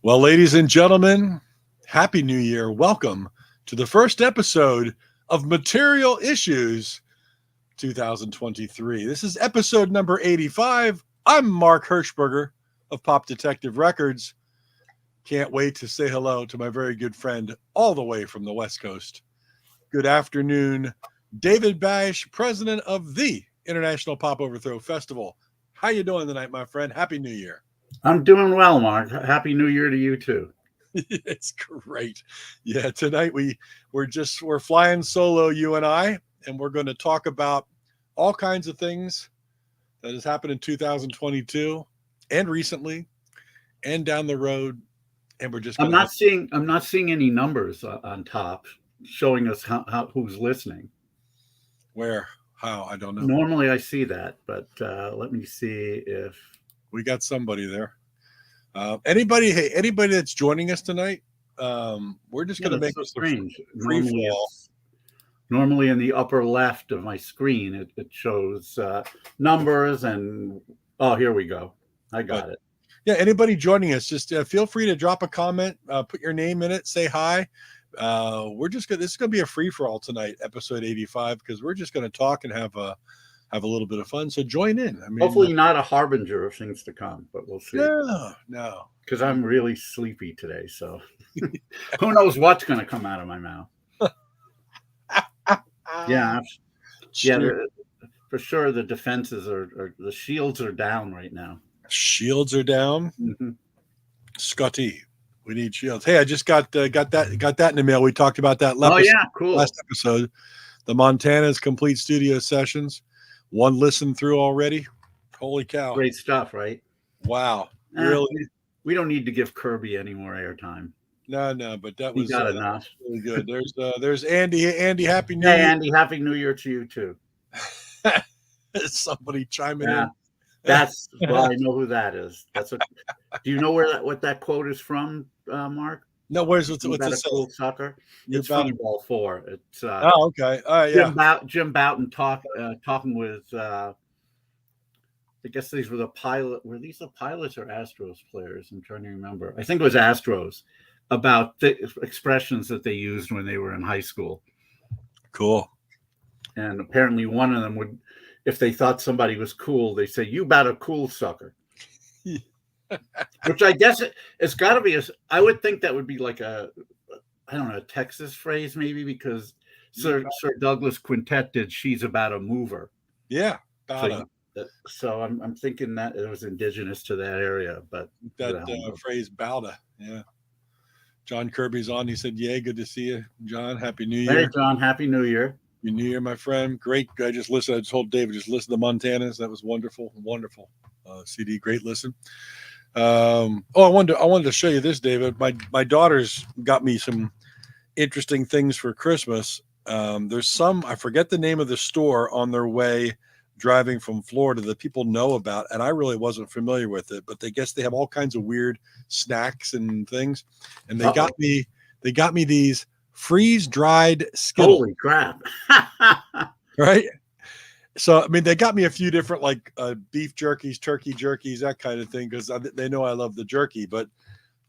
Well, ladies and gentlemen, Happy New Year. Welcome to the first episode of Material Issues 2023. This is episode number 85. I'm Mark Hershberger of Pop Detective Records. Can't wait to say hello to my very good friend all the way from the West Coast. Good afternoon, David Bash, president of the International Pop Overthrow Festival. How you doing tonight, my friend? Happy New Year. I'm doing well, Mark. Happy New Year to you too. It's great. Yeah, tonight we're flying solo, you and I, and we're going to talk about all kinds of things that has happened in 2022 and recently and down the road. And we're just I'm going to not seeing I'm not seeing any numbers on top showing us how who's listening. where, how, I don't know. Normally I see that, but let me see if We got somebody there. Anybody that's joining us tonight, we're just going to make so this strange. free fall. Normally in the upper left of my screen it shows numbers and here we go. I got it. Yeah, anybody joining us, just feel free to drop a comment, put your name in it, say hi. This is going to be a free for all tonight, episode 85, because we're just going to talk and have a little bit of fun. So join in. I mean, Hopefully not a harbinger of things to come, but we'll see. No, because I'm really sleepy today. So who knows what's going to come out of my mouth? Yeah, for sure. The defenses are the shields are down right now. Shields are down. Mm-hmm. Scotty, we need shields. Hey, I just got that in the mail. We talked about that cool. last episode. The Montana's complete studio sessions. One listen through already. Holy cow! Great stuff, right? Wow, really. We don't need to give Kirby any more airtime. No, but that was enough. Really good. There's Andy. Andy, Happy New Year. Andy, Happy New Year to you too. Somebody chiming in. That's I know who that is. Do you know what that quote is from, Mark? No, what's it cool sucker? It's from Ball 4. It's okay. All right, Jim Bouton talking with I guess these were the pilot. Were these the pilots or Astros players? I'm trying to remember. I think it was Astros, about the expressions that they used when they were in high school. Cool. And apparently one of them would, if they thought somebody was cool, they say, "You about a cool sucker." Which I guess it's got to be. I would think that would be like a Texas phrase maybe, because Sir Douglas Quintet did "She's About a Mover." Yeah. So I'm thinking that it was indigenous to that area, but that phrase "bowda." Yeah. John Kirby's on. He said, "Yay, good to see you, John. Happy New Year." Hey, John. Happy New Year. Happy New Year, my friend. Great. I just listened. I just told David, just listen to Montana's. That was wonderful. Wonderful CD. Great listen. I wanted to show you this, David. My daughters got me some interesting things for Christmas. There's I forget the name of the store on their way driving from Florida that people know about, and I really wasn't familiar with it, but they have all kinds of weird snacks and things. And they got me these freeze-dried Skittles. Holy crap. Right? So, I mean, they got me a few different beef jerkies, turkey jerkies, that kind of thing, because they know I love the jerky. But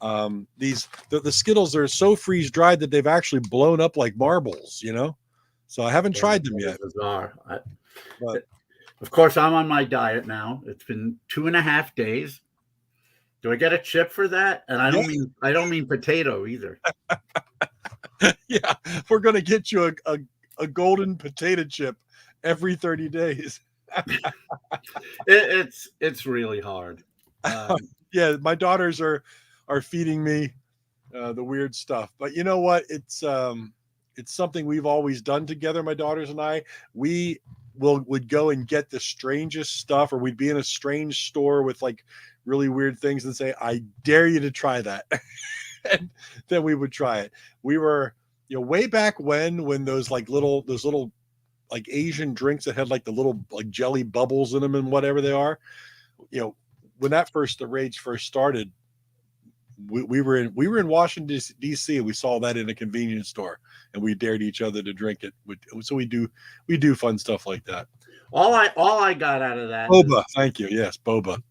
the Skittles are so freeze-dried that they've actually blown up like marbles, So I haven't tried them yet. Bizarre. But of course, I'm on my diet now. It's been 2.5 days. Do I get a chip for that? And I don't mean potato either. Yeah, we're gonna get you a golden potato chip every 30 days. It's really hard. Yeah, my daughters are feeding me the weird stuff, but you know what? It's something we've always done together. My daughters and I, we would go and get the strangest stuff, or we'd be in a strange store with like really weird things and say, "I dare you to try that." And then we would try it. We were, way back when those little like Asian drinks that had like the little like jelly bubbles in them and whatever they are, when the rage first started, we were in Washington D.C. and we saw that in a convenience store, and we dared each other to drink it. So we do fun stuff like that. All I got out of that. Boba, thank you. Yes, boba.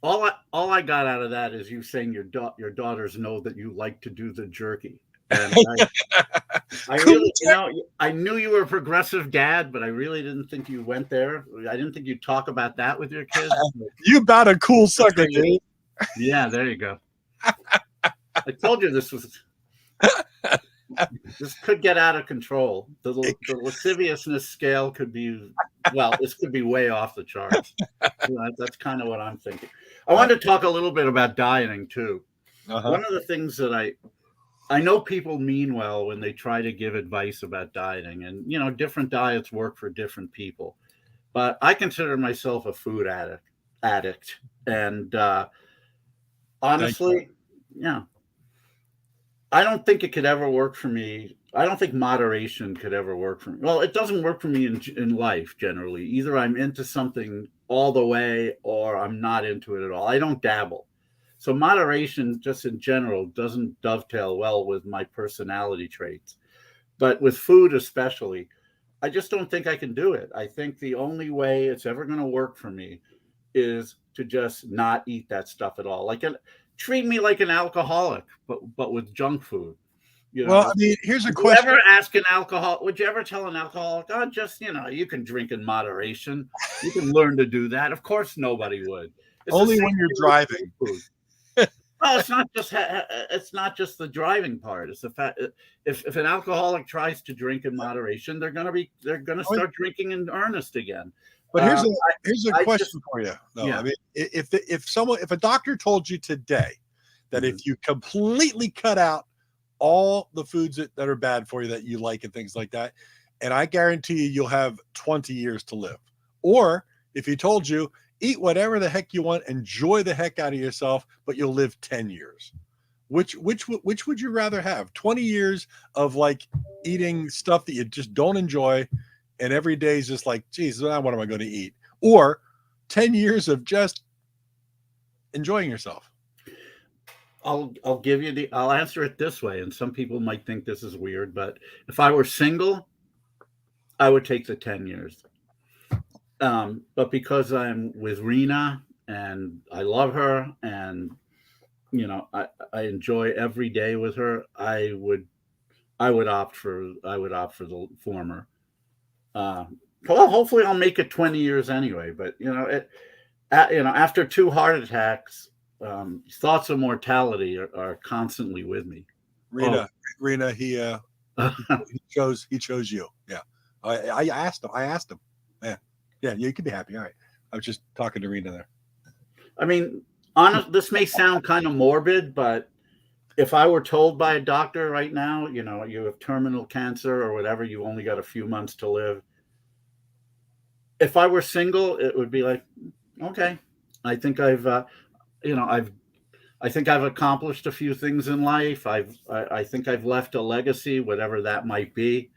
all I got out of that is you saying your daughters know that you like to do the jerky, and I really, I knew you were a progressive dad, but I really didn't think you went there. I didn't think you'd talk about that with your kids. You about a cool sucker, dude. Yeah, there you go. I told you this could get out of control. The lasciviousness scale could be, this could be way off the charts. That's kind of what I'm thinking. I wanted to talk a little bit about dieting too. One of the things that I know people mean well when they try to give advice about dieting, and different diets work for different people. But I consider myself a food addict, and honestly, I don't think it could ever work for me. I don't think moderation could ever work for me. Well, it doesn't work for me in life generally. Either I'm into something all the way or I'm not into it at all. I don't dabble. So moderation just in general doesn't dovetail well with my personality traits. But with food especially, I just don't think I can do it. I think the only way it's ever going to work for me is to just not eat that stuff at all. Treat me like an alcoholic, but with junk food. Well, I mean, here's a question. Would you ever tell an alcoholic, oh, just, you can drink in moderation. You can learn to do that. Of course, nobody would. It's only when you're driving. Well, it's not just the driving part. It's the fact if an alcoholic tries to drink in moderation, they're gonna start drinking in earnest again. But here's a question for you. No, I mean, if a doctor told you today that if you completely cut out all the foods that are bad for you that you like and things like that, and I guarantee you'll have 20 years to live, or if he told you eat whatever the heck you want, enjoy the heck out of yourself, but you'll live 10 years. Which would you rather have? 20 years of like eating stuff that you just don't enjoy, and every day is just like, geez, what am I going to eat? Or 10 years of just enjoying yourself? I'll answer it this way, and some people might think this is weird, but if I were single, I would take the 10 years. But because I'm with Rena and I love her and I enjoy every day with her, I would opt for the former. Well, hopefully I'll make it 20 years anyway, but after 2 heart attacks, thoughts of mortality are constantly with me. Rena, he chose you. Yeah. I asked him. Yeah, you can be happy. All right. I was just talking to Rena there. I mean, this may sound kind of morbid, but if I were told by a doctor right now, you have terminal cancer or whatever, you only got a few months to live. If I were single, it would be like, okay, I think I think I've accomplished a few things in life. I think I've left a legacy, whatever that might be.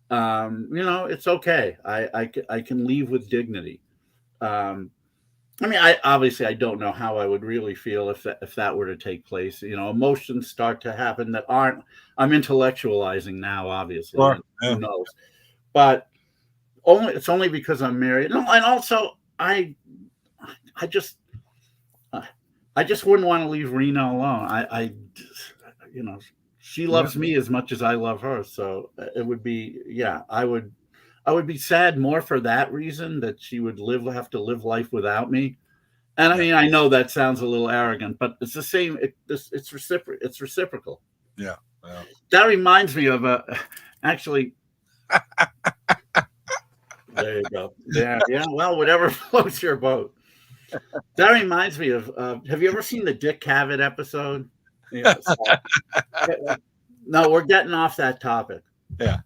It's okay. I can leave with dignity. I mean, I don't know how I would really feel if that were to take place. Emotions start to happen that I'm intellectualizing now, obviously. Sure. Yeah. Who knows? But it's only because I'm married. No, and also I just wouldn't want to leave Rena alone. She loves me as much as I love her. So it would be, I would be sad more for that reason, that she would have to live life without me. And I mean, I know that sounds a little arrogant, but it's the same. It's reciprocal. Yeah. That reminds me of actually. There you go. Yeah. Well, whatever floats your boat. That reminds me of. Have you ever seen the Dick Cavett episode? Yes. No, we're getting off that topic. Yeah.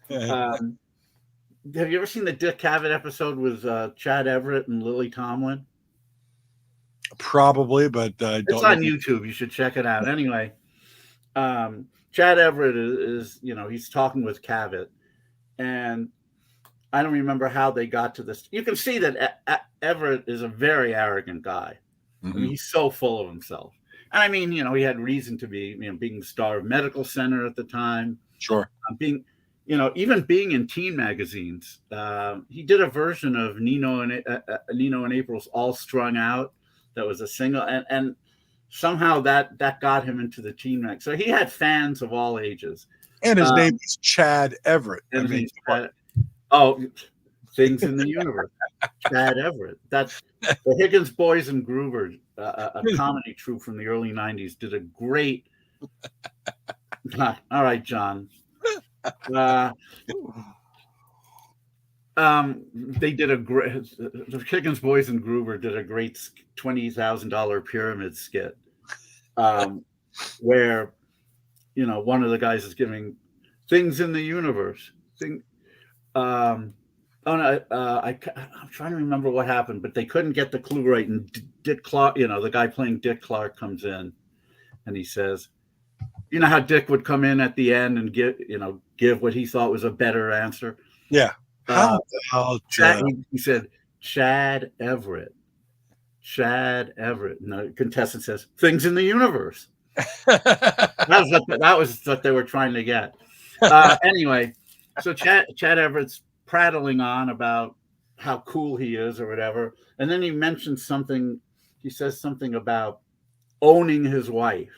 Have you ever seen the Dick Cavett episode with Chad Everett and Lily Tomlin? Probably, but it's on YouTube. You should check it out. Anyway, Chad Everett is he's talking with Cavett, and I don't remember how they got to this. You can see that Everett is a very arrogant guy. Mm-hmm. I mean, he's so full of himself. And I mean, he had reason to be, being the star of Medical Center at the time. Sure. Even being in teen magazines. He did a version of Nino and April's All Strung Out that was a single, and somehow that got him into the team ranks. So he had fans of all ages. And his name is Chad Everett. And I mean, Things in the Universe. Chad Everett. That's the Higgins Boys and Groovers, a comedy troupe from the early '90s, did a great. All right, John. They did a great. The Higgins Boys and Groover did a great $20,000 pyramid skit, where one of the guys is giving things in the universe. I'm trying to remember what happened, but they couldn't get the clue right. And Dick Clark, the guy playing Dick Clark, comes in, and he says, "You know how Dick would come in at the end and give what he thought was a better answer." Yeah. How the hell? He said, "Chad Everett." Chad Everett. And the contestant says, "Things in the universe." That was what they were trying to get. Anyway, so Chad Everett's prattling on about how cool he is or whatever. And then he mentions something. He says something about owning his wife.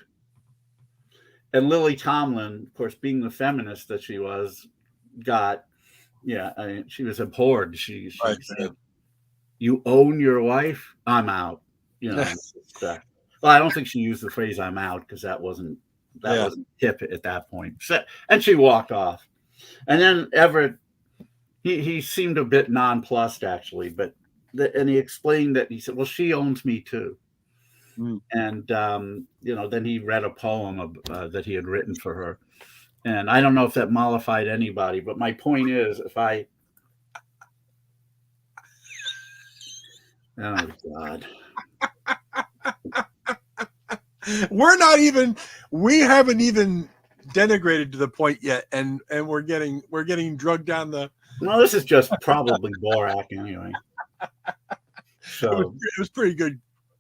And Lily Tomlin, of course, being the feminist that she was, she was abhorred. She said, "You own your wife? I'm out." Well, I don't think she used the phrase "I'm out" because that wasn't hip at that point. And she walked off. And then Everett, he seemed a bit nonplussed actually, and he explained that he said, "Well, she owns me too." And then he read a poem that he had written for her. And I don't know if that mollified anybody, but my point is, oh God. We haven't even denigrated to the point yet, and we're getting drugged down the. Well, this is just probably Borak anyway. So it was pretty good.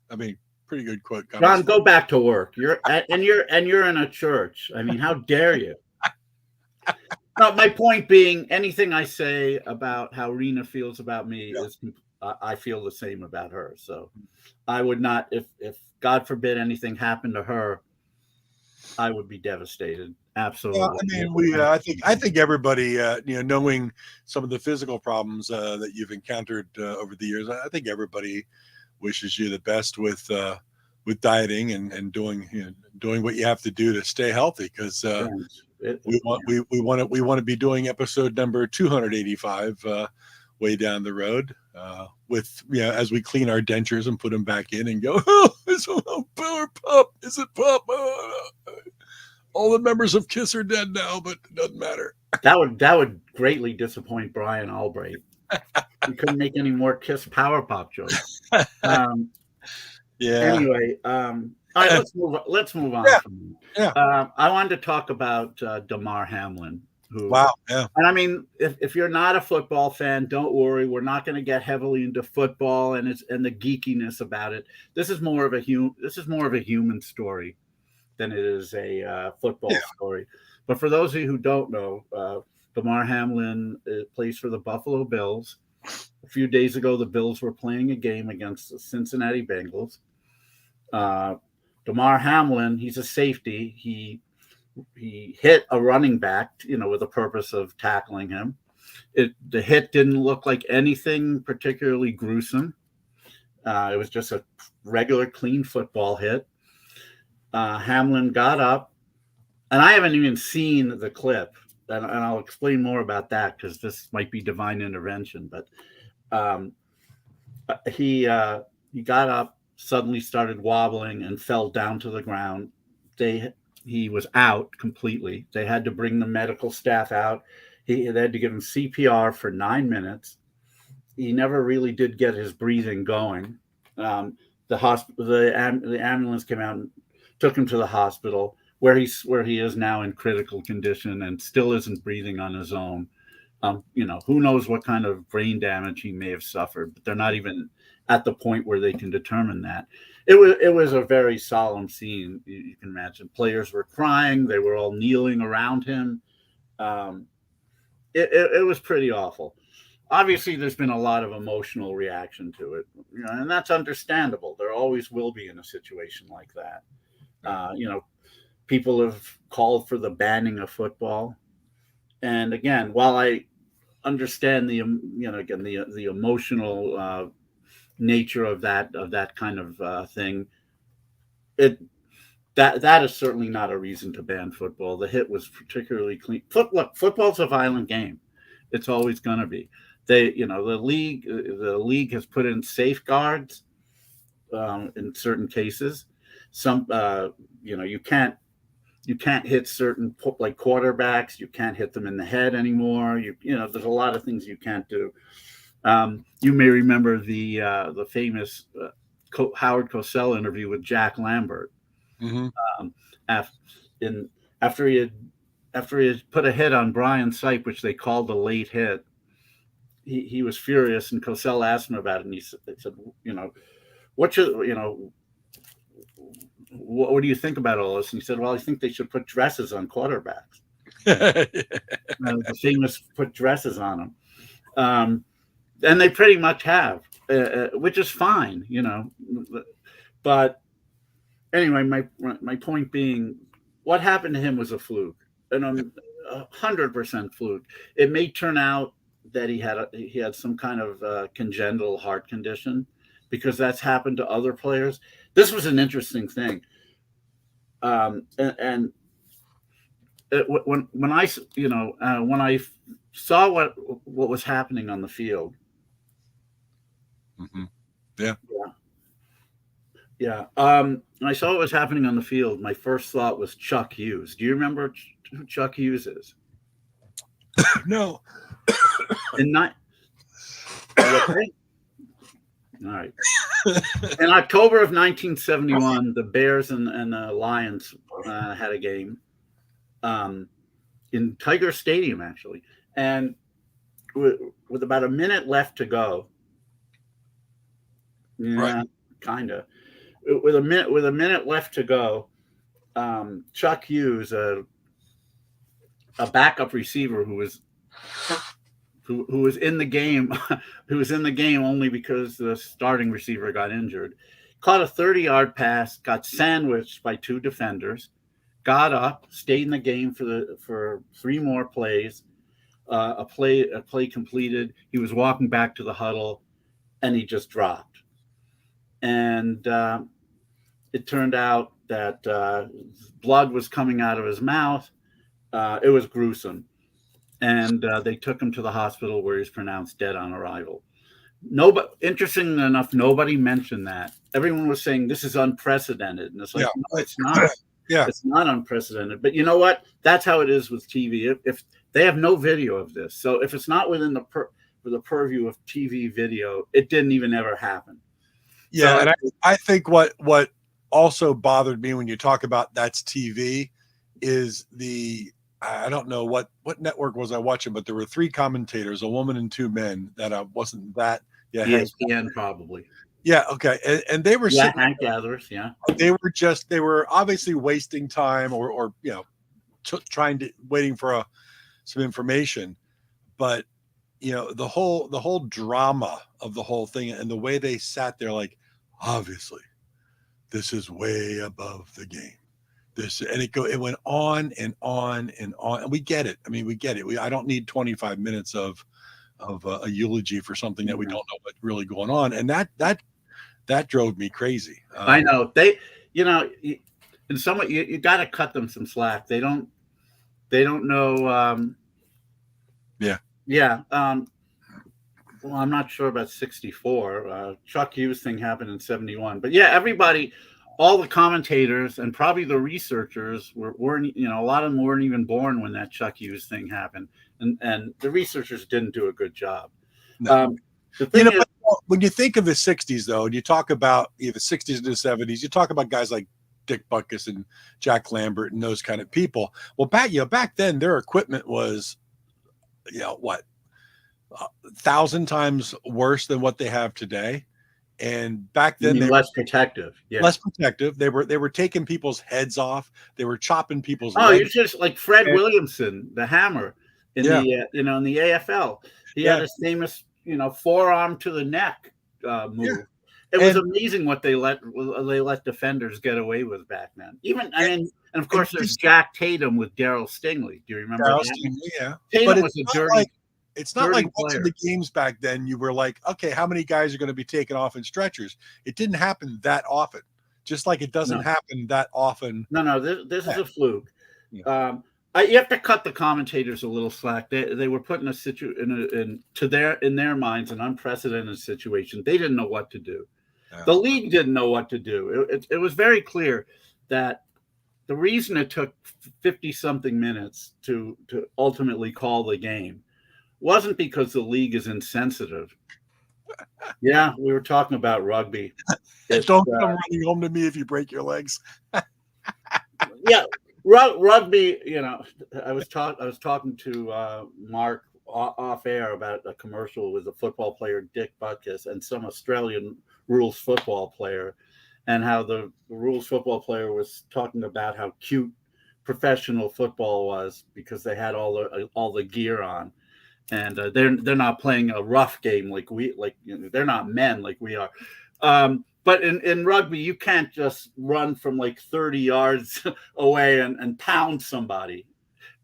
I mean, pretty good quote. Ron, go back to work. You're in a church. I mean, how dare you? No, my point being, anything I say about how Rena feels about me is, I feel the same about her. So I would not, if God forbid anything happened to her, I would be devastated. Absolutely. I mean, I think everybody, knowing some of the physical problems that you've encountered over the years, I think everybody wishes you the best with dieting and doing what you have to do to stay healthy, because we want to be doing episode number 285 way down the road with as we clean our dentures and put them back in and go, "Oh, it's a power pup. Is it pup? All the members of KISS are dead now, but it doesn't matter." That would greatly disappoint Brian Albright. He couldn't make any more KISS power pop jokes. Anyway, all right, let's move on. I wanted to talk about Damar Hamlin. Wow. Yeah. And I mean, if you're not a football fan, don't worry. We're not going to get heavily into football and the geekiness about it. This is more of a human story than it is a football story. But for those of you who don't know, Damar Hamlin plays for the Buffalo Bills. A few days ago, the Bills were playing a game against the Cincinnati Bengals. Damar Hamlin, he's a safety. He hit a running back, with the purpose of tackling him. The hit didn't look like anything particularly gruesome. It was just a regular, clean football hit. Hamlin got up, and I haven't even seen the clip, and I'll explain more about that because this might be divine intervention. But he got up, suddenly started wobbling, and fell down to the ground. He was out completely. They had to bring the medical staff out. They had to give him CPR for 9 minutes. He never really did get his breathing going. The ambulance came out and took him to the hospital, where he is now in critical condition and still isn't breathing on his own. Who knows what kind of brain damage he may have suffered, but they're not even at the point where they can determine that. It was a very solemn scene. You can imagine players were crying. They were all kneeling around him. It was pretty awful. obviously there's been a lot of emotional reaction to it, and that's understandable. There always will be in a situation like that. People have called for the banning of football, and again, while I understand the emotional nature of that kind of thing, it that is certainly not a reason to ban football. The hit was particularly clean. Look, football's a violent game. It's always going to be. The league has put in safeguards in certain cases. Some, you can't hit certain like quarterbacks. You can't hit them in the head anymore. There's a lot of things you can't do. You may remember the famous Howard Cosell interview with Jack Lambert. Mm-hmm. After he had put a hit on Brian Sipe, which they called a late hit, he was furious, and Cosell asked him about it, and he said, what do you think about all this? And he said, well, I think they should put dresses on quarterbacks. The famous put dresses on them. And they pretty much have, which is fine, But anyway, my point being, what happened to him was a fluke, and 100% fluke. It may turn out that he had some kind of congenital heart condition, because that's happened to other players. This was an interesting thing, when I saw what was happening on the field. Mm-hmm. Yeah. When I saw what was happening on the field, my first thought was Chuck Hughes. Do you remember who Chuck Hughes is? No. Okay? All right. In October of 1971, the Bears and the Lions had a game in Tiger Stadium, actually. And with about a minute left to go, Right. kind of. With a minute left to go, Chuck Hughes, a backup receiver who was in the game, only because the starting receiver got injured, caught a 30-yard pass, got sandwiched by two defenders, got up, stayed in the game for three more plays. A play completed. He was walking back to the huddle, and he just dropped. And it turned out that blood was coming out of his mouth. It was gruesome. And they took him to the hospital, where he was pronounced dead on arrival. Interestingly enough, nobody mentioned that. Everyone was saying this is unprecedented. And it's like, no, it's not. Yeah. It's not unprecedented. But you know what? That's how it is with TV. If they have no video of this, so if it's not within the purview of TV video, it didn't even ever happen. Yeah, so, and I think what also bothered me when you talk about that's TV is I don't know what network was I watching, but there were three commentators, a woman and two men, that wasn't that. Yeah, ESPN probably. Yeah, okay, and they were Hank Gathers, yeah. They were obviously wasting time or waiting for some information, but the whole drama of the whole thing and the way they sat there, like, obviously this is way above the game. It went on and on and on, and we get it. I mean, we get it. I don't need 25 minutes of a eulogy for something that we don't know what's really going on, and that drove me crazy. I know in some way you got to cut them some slack. They don't know. Yeah. Well, I'm not sure about 64. Chuck Hughes thing happened in 71, but yeah, everybody, all the commentators and probably the researchers weren't. A lot of them weren't even born when that Chuck Hughes thing happened, and the researchers didn't do a good job. No. When you think of the 60s, though, and you talk about the 60s and the 70s, you talk about guys like Dick Butkus and Jack Lambert and those kind of people. Well, back then, their equipment was, 1,000 times worse than what they have today. And back then, they less protective. Yeah, less protective. They were taking people's heads off. They were chopping people's. Oh, you're just like Fred Williamson, the Hammer. in the in the AFL. He had his famous forearm to the neck move. It was amazing what they let defenders get away with back then. And of course there's Jack Tatum with Darryl Stingley. Do you remember Darryl that? Stingley, yeah. Tatum was a dirty. It's not like watching the games back then. You were like, okay, how many guys are going to be taken off in stretchers? It didn't happen that often. Just like it doesn't happen that often. No, this is a fluke. Yeah. You have to cut the commentators a little slack. They were put in in their minds an unprecedented situation. They didn't know what to do. Yeah. The league didn't know what to do. It was very clear that the reason it took 50-something minutes to ultimately call the game wasn't because the league is insensitive. Yeah, we were talking about rugby. Don't come running home to me if you break your legs. Yeah, rugby. I was talking to Mark off air about a commercial with a football player, Dick Butkus, and some Australian rules football player, and how the rules football player was talking about how cute professional football was because they had all the gear on. And they're not playing a rough game they're not men like we are. But in rugby, you can't just run from like 30 yards away and pound somebody.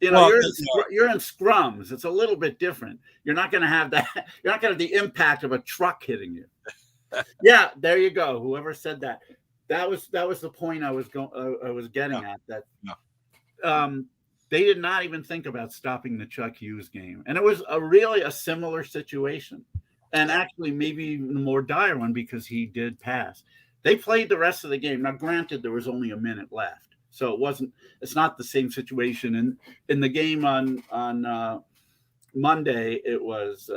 You're in scrums. It's a little bit different. You're not going to have that. You're not going to have the impact of a truck hitting you. Yeah, there you go. Whoever said that. That was the point I was getting at. That. They did not even think about stopping the Chuck Hughes game. And it was really a similar situation. And actually maybe even a more dire one because he did pass. They played the rest of the game. Now, granted, there was only a minute left. So it's not the same situation. And in the game on Monday, it was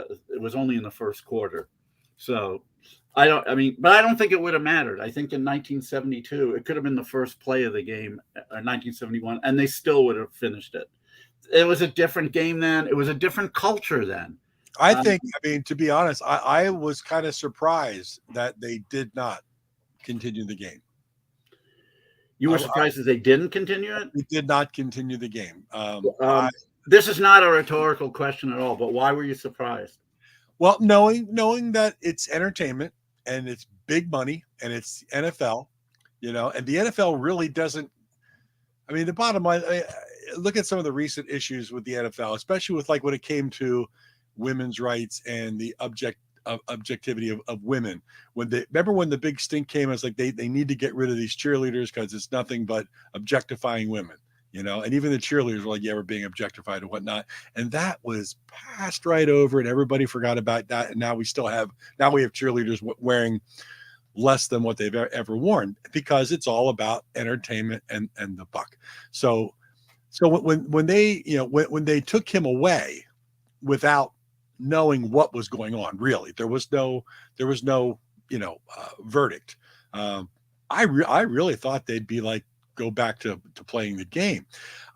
only in the first quarter. So but I don't think it would have mattered. I think in 1972, it could have been the first play of the game, or 1971, and they still would have finished it. It was a different game then. It was a different culture then. I think, to be honest, I was kind of surprised that they did not continue the game. You were surprised that they didn't continue it? They did not continue the game. This is not a rhetorical question at all, but why were you surprised? Well, knowing that it's entertainment and it's big money and it's NFL, and the NFL really doesn't. The bottom line, look at some of the recent issues with the NFL, especially with when it came to women's rights and the objectivity of women. Remember when the big stink came, it's like they need to get rid of these cheerleaders because it's nothing but objectifying women. And even the cheerleaders were like, yeah, we're being objectified and whatnot. And that was passed right over and everybody forgot about that. And now we have cheerleaders wearing less than what they've ever worn because it's all about entertainment and the buck. So when they took him away without knowing what was going on, really, there was no verdict. I really thought they'd be like, go back to playing the game.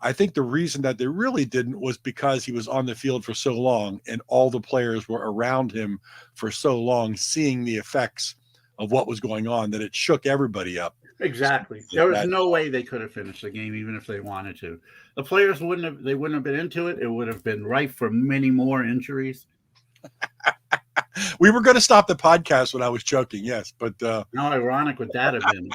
I think the reason that they really didn't was because he was on the field for so long and all the players were around him for so long, seeing the effects of what was going on, that it shook everybody up. Exactly. There was no way they could have finished the game, even if they wanted to. The players wouldn't have been into it. It would have been ripe for many more injuries. We were going to stop the podcast when I was joking, yes, but how ironic would that have been?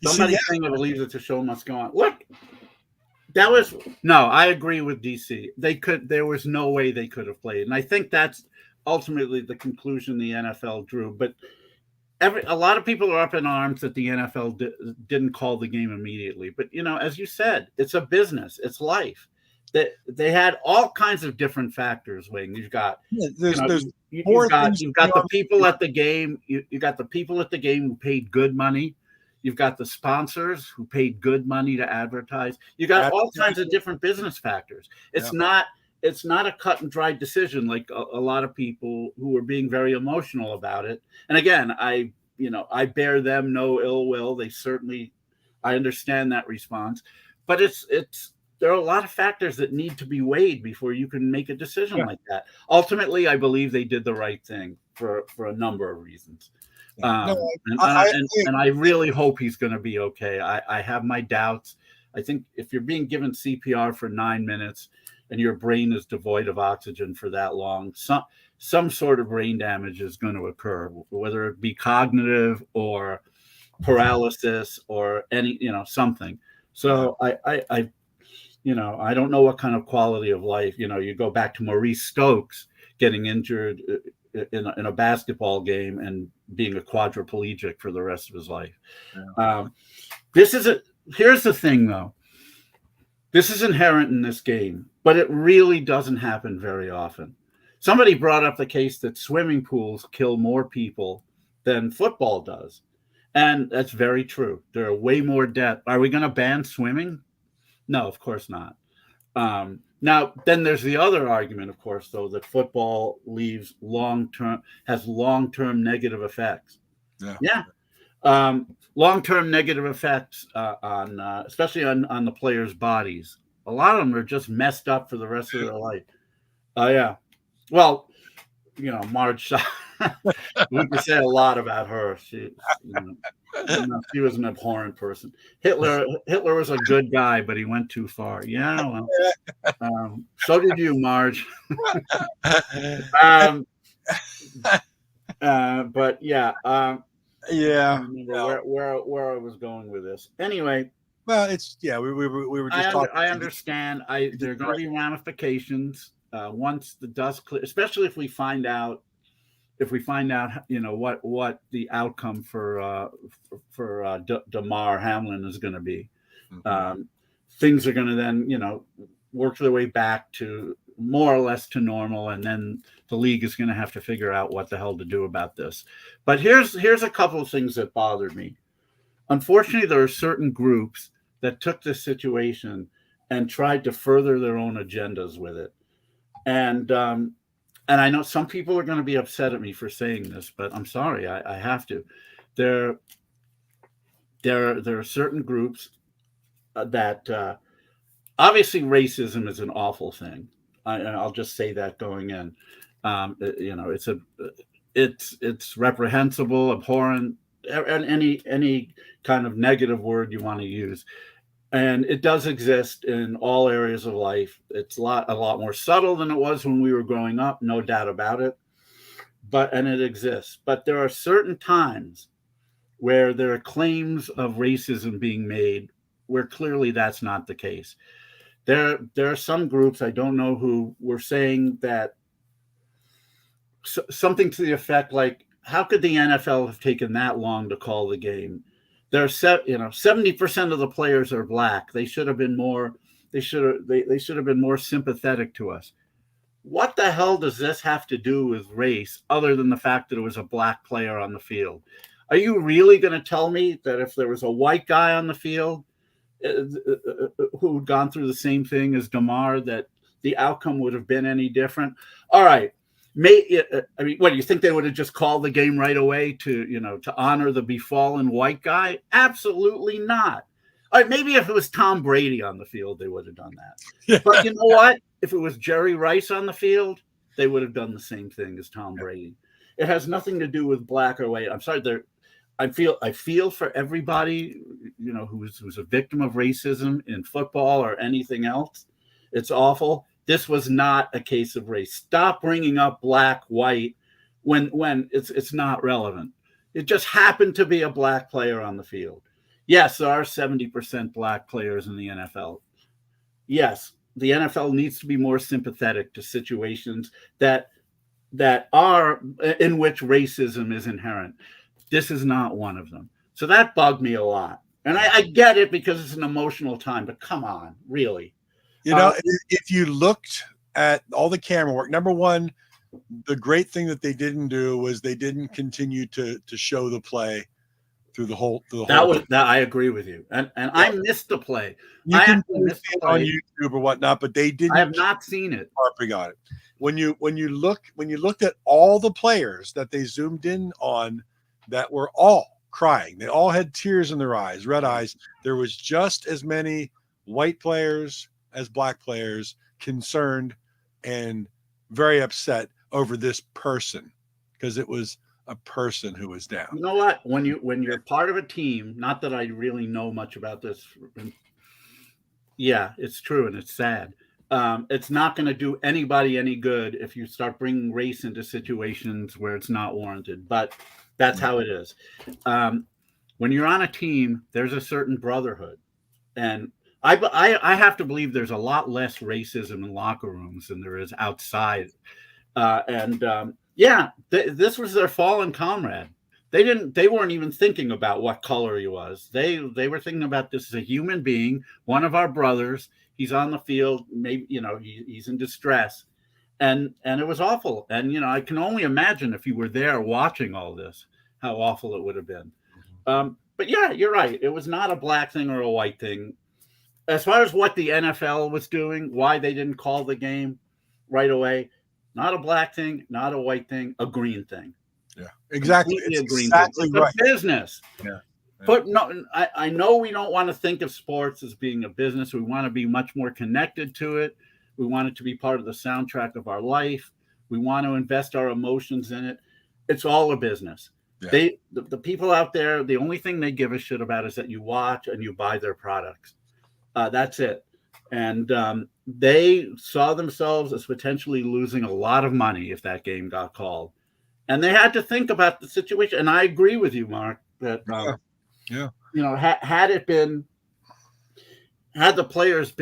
Somebody saying I believe that the show must go on. Look, I agree with DC. There was no way they could have played. And I think that's ultimately the conclusion the NFL drew. But a lot of people are up in arms that the NFL didn't call the game immediately. But, as you said, it's a business. It's life. They had all kinds of different factors, Wayne. You've got you've got the people at the game. You got the people at the game who paid good money. You've got the sponsors who paid good money to advertise. You got all kinds of different business factors. It's not a cut and dry decision like a lot of people who are being very emotional about it. And again, I bear them no ill will. I understand that response, but there are a lot of factors that need to be weighed before you can make a decision like that. Ultimately, I believe they did the right thing for a number of reasons. And I really hope he's going to be okay. I have my doubts. I think if you're being given CPR for 9 minutes and your brain is devoid of oxygen for that long, some sort of brain damage is going to occur, whether it be cognitive or paralysis or any, something. So I I don't know what kind of quality of life, you go back to Maurice Stokes getting injured in a basketball game and being a quadriplegic for the rest of his life. Yeah. Here's the thing though. This is inherent in this game, but it really doesn't happen very often. Somebody brought up the case that swimming pools kill more people than football does. And that's very true. There are way more deaths. Are we going to ban swimming? No, of course not. Now, then there's the other argument, of course, though, that football has long-term negative effects. Yeah. Long-term negative effects on, especially on the players' bodies. A lot of them are just messed up for the rest of their life. Yeah. Well, Marge, we could say a lot about her. She was an abhorrent person. Hitler was a good guy, but he went too far. Yeah, well, so did you, Marge. But yeah, yeah. Where I was going with this. Anyway, well, we were just talking. I understand. There are going to be ramifications once the dust clears, especially if we find out what the outcome for Damar Hamlin is going to be. Mm-hmm. Things are going to then work their way back to more or less to normal, and then the league is going to have to figure out what the hell to do about this. But here's a couple of things that bothered me. Unfortunately, there are certain groups that took this situation and tried to further their own agendas with it. And I know some people are going to be upset at me for saying this, but I'm sorry, I have to. There are certain groups that obviously racism is an awful thing. I'll just say that going in. It's reprehensible, abhorrent, and any kind of negative word you want to use. And it does exist in all areas of life. It's a lot more subtle than it was when we were growing up, no doubt about it. And it exists. But there are certain times where there are claims of racism being made where clearly that's not the case. There are some groups, I don't know who, were saying that something to the effect like, how could the NFL have taken that long to call the game? There's 70% of the players are black. They should have been more. They should have been more sympathetic to us. What the hell does this have to do with race, other than the fact that it was a black player on the field? Are you really going to tell me that if there was a white guy on the field who had gone through the same thing as Damar, that the outcome would have been any different? All right. I mean, what do you think they would have just called the game right away to honor the befallen white guy? Absolutely not. All right, maybe if it was Tom Brady on the field, they would have done that. But you know what? If it was Jerry Rice on the field, they would have done the same thing as Tom Brady. It has nothing to do with black or white. I'm sorry. I feel for everybody, who's a victim of racism in football or anything else. It's awful. This was not a case of race. Stop bringing up black, white when it's not relevant. It just happened to be a black player on the field. Yes, there are 70% black players in the NFL. Yes, the NFL needs to be more sympathetic to situations that are in which racism is inherent. This is not one of them. So that bugged me a lot. And I get it because it's an emotional time, but come on, really. If you looked at all the camera work, number one, the great thing that they didn't do was they didn't continue to show the play through the whole. I agree with you, and I missed the play. You can see it on YouTube or whatnot, but they didn't. I have not seen it. Harping on it. When you looked at all the players that they zoomed in on, that were all crying. They all had tears in their eyes, red eyes. There was just as many white players as black players concerned and very upset over this person, because it was a person who was down. You know what? When you're part of a team, not that I really know much about this, Yeah, it's true and it's sad. It's not going to do anybody any good if you start bringing race into situations where it's not warranted. But that's how it is. Um, when you're on a team, there's a certain brotherhood, and I have to believe there's a lot less racism in locker rooms than there is outside. Yeah, this was their fallen comrade. They weren't even thinking about what color he was. They were thinking about this as a human being, one of our brothers. He's on the field, maybe he's in distress, and it was awful. And I can only imagine if you were there watching all this, how awful it would have been. But yeah, you're right. It was not a black thing or a white thing. As far as what the NFL was doing, why they didn't call the game right away, not a black thing, not a white thing, a green thing. Yeah, exactly. Completely It's a green exactly thing. It's right. a business. Yeah. But no, I know we don't want to think of sports as being a business. We want to be much more connected to it. We want it to be part of the soundtrack of our life. We want to invest our emotions in it. It's all a business. Yeah. The people out there, the only thing they give a shit about is that you watch and you buy their products. That's it. And they saw themselves as potentially losing a lot of money if that game got called. And they had to think about the situation. And I agree with you, Mark, that had the players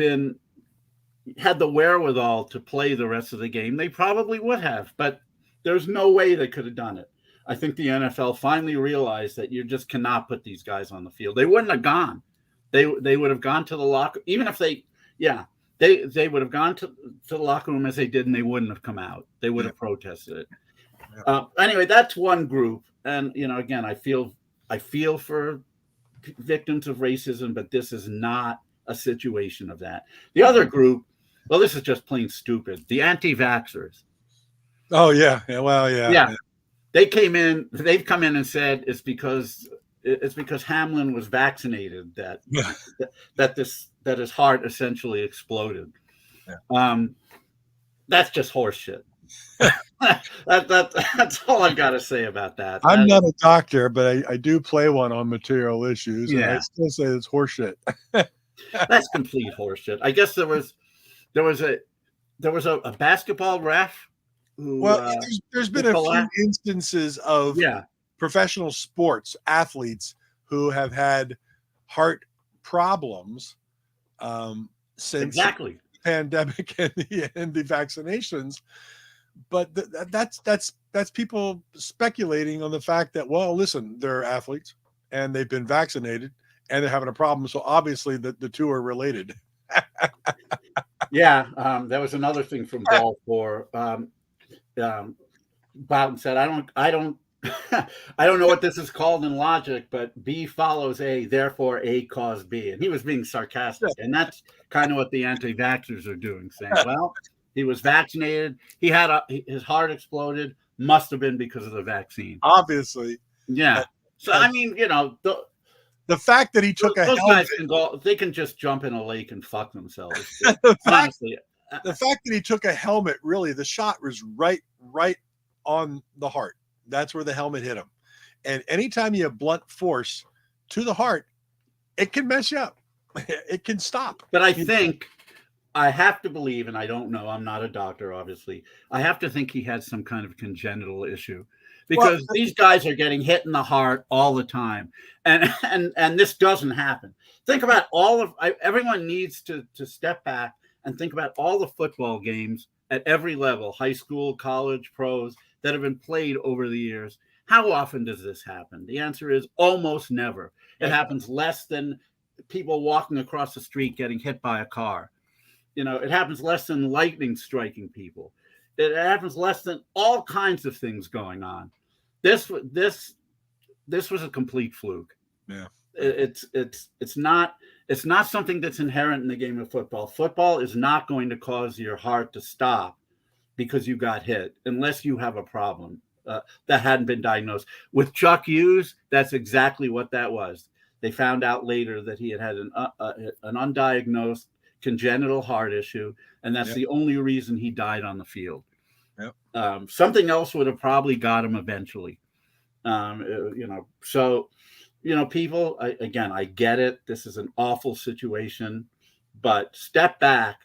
had the wherewithal to play the rest of the game, they probably would have. But there's no way they could have done it. I think the NFL finally realized that you just cannot put these guys on the field. They wouldn't have gone. They would have gone to the locker, even if they would have gone to the locker room as they did, and they wouldn't have come out. They would have protested it. Anyway, that's one group, and again, I feel for victims of racism, but this is not a situation of that. The other group, well, this is just plain stupid. The anti-vaxxers. Oh yeah, well yeah. They've come in and said it's because Hamlin was vaccinated that his heart essentially exploded. Yeah. That's just horseshit. That's all I've got to say about that. I'm not a doctor, but I do play one on material issues, and I still say it's horseshit. That's complete horseshit. I guess there was a basketball ref who, there's been a few instances of professional sports athletes who have had heart problems since the pandemic and the vaccinations. But that's people speculating on the fact that, well, listen, they're athletes and they've been vaccinated and they're having a problem. So obviously the two are related. There was another thing from Ball for Bowden said, I don't know what this is called in logic, but B follows A, therefore A caused B. And he was being sarcastic. And that's kind of what the anti-vaxxers are doing, saying, well, he was vaccinated. He had his heart exploded. Must have been because of the vaccine. Obviously. Yeah. So, I mean, the fact that he took a helmet. Guys they can just jump in a lake and fuck themselves. Honestly. The fact that he took a helmet, really, the shot was right on the heart. That's where the helmet hit him. And anytime you have blunt force to the heart, it can mess you up. It can stop. But I have to believe, and I don't know, I'm not a doctor, obviously. I have to think he had some kind of congenital issue because these guys are getting hit in the heart all the time. And this doesn't happen. Think about everyone needs to step back and think about all the football games at every level, high school, college, pros, that have been played over the years. How often does this happen? The answer is almost never. It happens less than people walking across the street getting hit by a car. It happens less than lightning striking people. It happens less than all kinds of things going on. This was a complete fluke. Yeah. It's not something that's inherent in the game of football. Football is not going to cause your heart to stop because you got hit, unless you have a problem that hadn't been diagnosed. With Chuck Hughes, that's exactly what that was. They found out later that he had an undiagnosed congenital heart issue, and that's the only reason he died on the field. Yep. Something else would have probably got him eventually. So, people, I get it. This is an awful situation, but step back.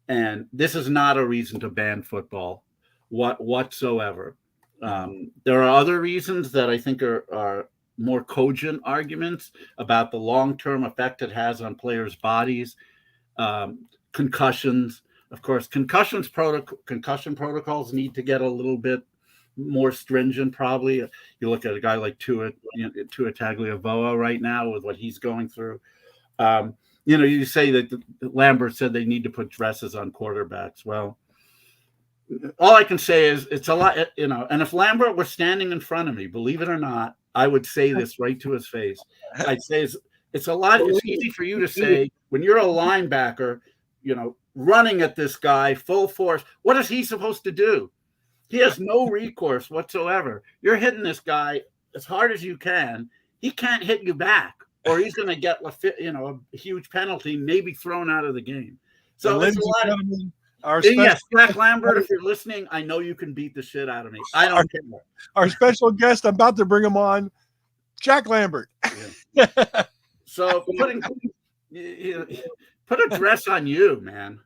And this is not a reason to ban football whatsoever. There are other reasons that I think are more cogent arguments about the long-term effect it has on players' bodies. Concussions, of course, concussion protocols need to get a little bit more stringent. Probably, you look at a guy like Tua Tagovailoa right now with what he's going through. You say that Lambert said they need to put dresses on quarterbacks. Well, all I can say is it's a lot, and if Lambert were standing in front of me, believe it or not, I would say this right to his face. I'd say it's a lot. It's easy for you to say when you're a linebacker, running at this guy full force. What is he supposed to do? He has no recourse whatsoever. You're hitting this guy as hard as you can. He can't hit you back, or he's going to get a huge penalty, maybe thrown out of the game. So it's a lot. Yes, Jack Lambert, if you're listening, I know you can beat the shit out of me. I don't care. Our special guest, I'm about to bring him on, Jack Lambert. Yeah. So put a dress on you, man.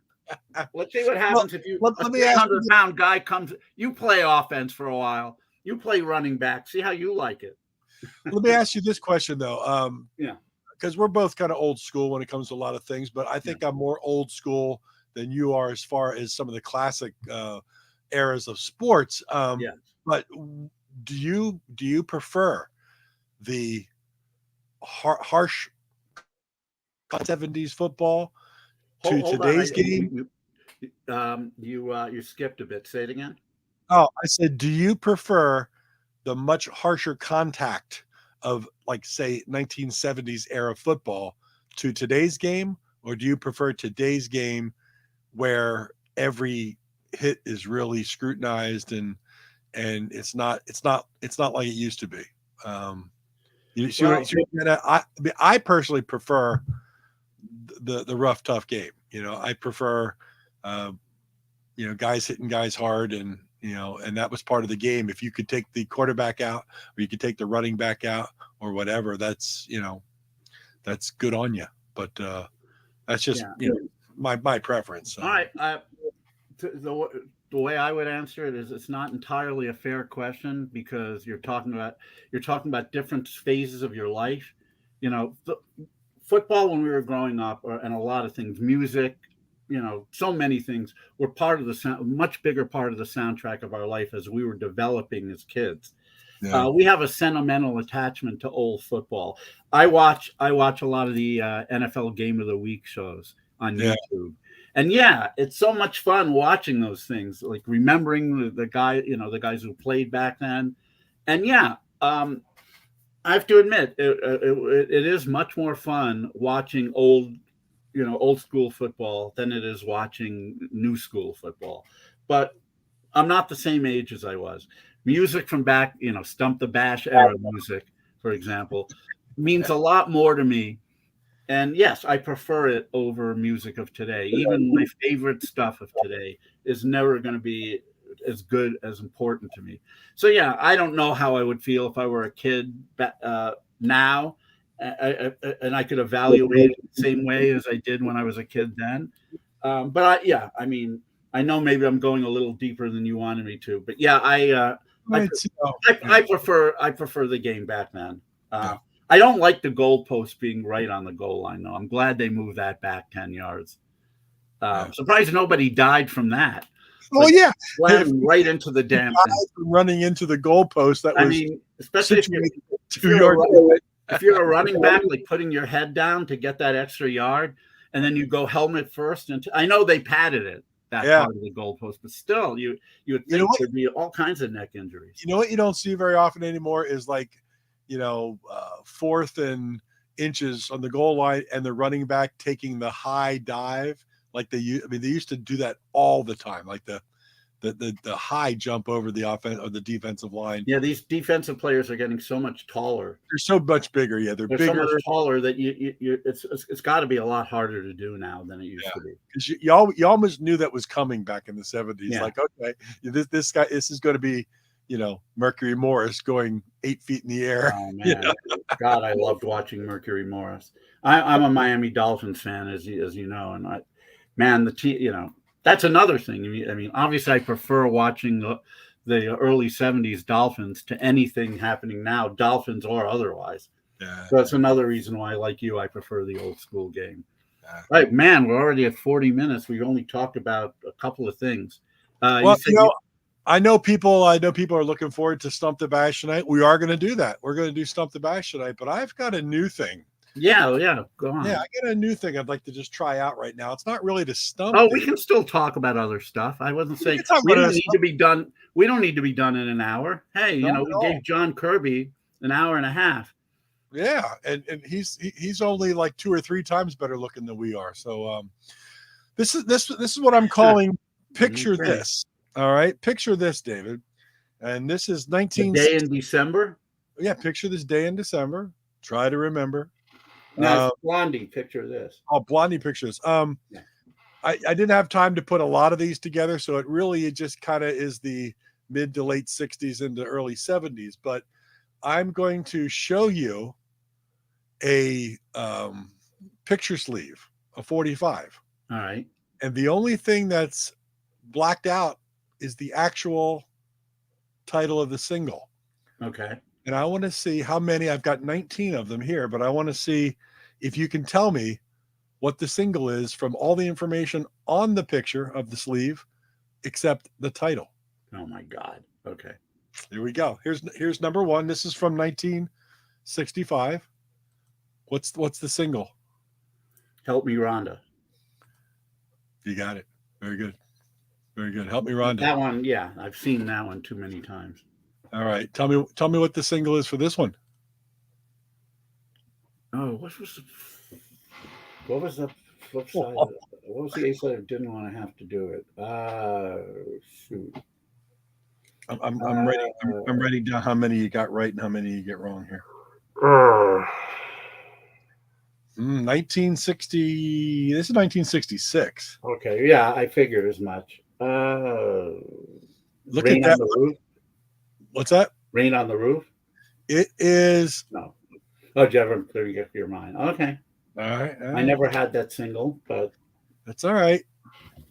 Let's see what happens if you a 300-pound guy comes. You play offense for a while. You play running back. See how you like it. Let me ask you this question though. Because we're both kind of old school when it comes to a lot of things, but I think I'm more old school than you are as far as some of the classic eras of sports. But do you prefer the harsh 70s football to today's game? You skipped a bit. Say it again. Oh, I said, do you prefer the much harsher contact of, like, say, 1970s era football to today's game, or do you prefer today's game where every hit is really scrutinized and it's not like it used to be? I personally prefer the rough, tough game. I prefer guys hitting guys hard, and that was part of the game. If you could take the quarterback out, or you could take the running back out, or whatever, that's good on you. But that's just my preference. All right. The way I would answer it is it's not entirely a fair question, because you're talking about different phases of your life. Football when we were growing up, and a lot of things, music, so many things were part of the much bigger part of the soundtrack of our life as we were developing as kids. Yeah. We have a sentimental attachment to old football. I watch a lot of the NFL Game of the Week shows on YouTube. And it's so much fun watching those things, like remembering the guys who played back then. And I have to admit, it is much more fun watching old school football than it is watching new school football. But I'm not the same age as I was. Music from back, Stump the Bash era music, for example, means a lot more to me. And yes, I prefer it over music of today. Even my favorite stuff of today is never going to be as good, as important to me. So I don't know how I would feel if I were a kid now, and I could evaluate it the same way as I did when I was a kid then. But I know maybe I'm going a little deeper than you wanted me to, but I prefer the game back then. I don't like the goalpost being right on the goal line, though. I'm glad they moved that back 10 yards. Surprised nobody died from that. Oh, yeah. Slamming right into the damn thing. Running into the goalpost. That was especially if you're a running back, like putting your head down to get that extra yard, and then you go helmet first. And I know they padded it, that part of the goalpost, but still, you would think there'd be all kinds of neck injuries. You know what you don't see very often anymore is, like, 4th and inches on the goal line and the running back taking the high dive. Like they used to do that all the time, like the high jump over the offense or the defensive line. Yeah, these defensive players are getting so much taller. They're so much bigger. Yeah, they're bigger. So much taller that it's got to be a lot harder to do now than it used to be. Because you almost knew that was coming back in the 70s. Yeah. Like, okay, this guy, this is going to be, Mercury Morris going 8 feet in the air. Oh man, God, I loved watching Mercury Morris. I'm a Miami Dolphins fan, as you know, and man, that's another thing. I mean, obviously, I prefer watching the early '70s Dolphins to anything happening now, Dolphins or otherwise. Yeah, So that's another reason why, like you, I prefer the old school game. yeah. Right, man, we're already at 40 minutes. We've only talked about a couple of things. You Well, said I know people are looking forward to Stump the Bash tonight. We are going to do that. We're going to do Stump the Bash tonight, but I've got a new thing. yeah, go on. Yeah, I got a new thing I'd like to just try out right now. It's not really to stump. Oh, we can still talk about other stuff. I wasn't saying we don't need to be done. We don't need to be done in an hour. Hey, we gave John Kirby an hour and a half. Yeah, and he's only like 2 or 3 times better looking than we are. So this is what I'm calling picture this. All right, picture this, David. And this is 19 day in December. Yeah, picture this day in December. Try to remember. Now, Blondie, picture this. Oh, Blondie pictures. I didn't have time to put a lot of these together, so it just kind of is the mid to late 60s into early 70s. But I'm going to show you a picture sleeve, a 45. All right. And the only thing that's blacked out is the actual title of the single. Okay. And I want to see how many. I've got 19 of them here, but I want to see if you can tell me what the single is from all the information on the picture of the sleeve, except the title. Oh my God. Okay. Here we go. Here's number 1. This is from 1965. What's the single? Help Me, Rhonda. You got it. Very good. Very good. Help Me, Rhonda. That one, yeah, I've seen that one too many times. All right. Tell me what the single is for this one. Oh, what was the flip side? What was the A side? I didn't want to have to do it. Shoot. I'm writing. I'm writing down how many you got right and how many you get wrong here. 1960. This is 1966. Okay, yeah, I figured as much. Look Rain at on that. the Roof. What's that? Rain on the Roof. It is. No. Oh, did you ever get your mind? Okay. All right. I never had that single, but that's all right.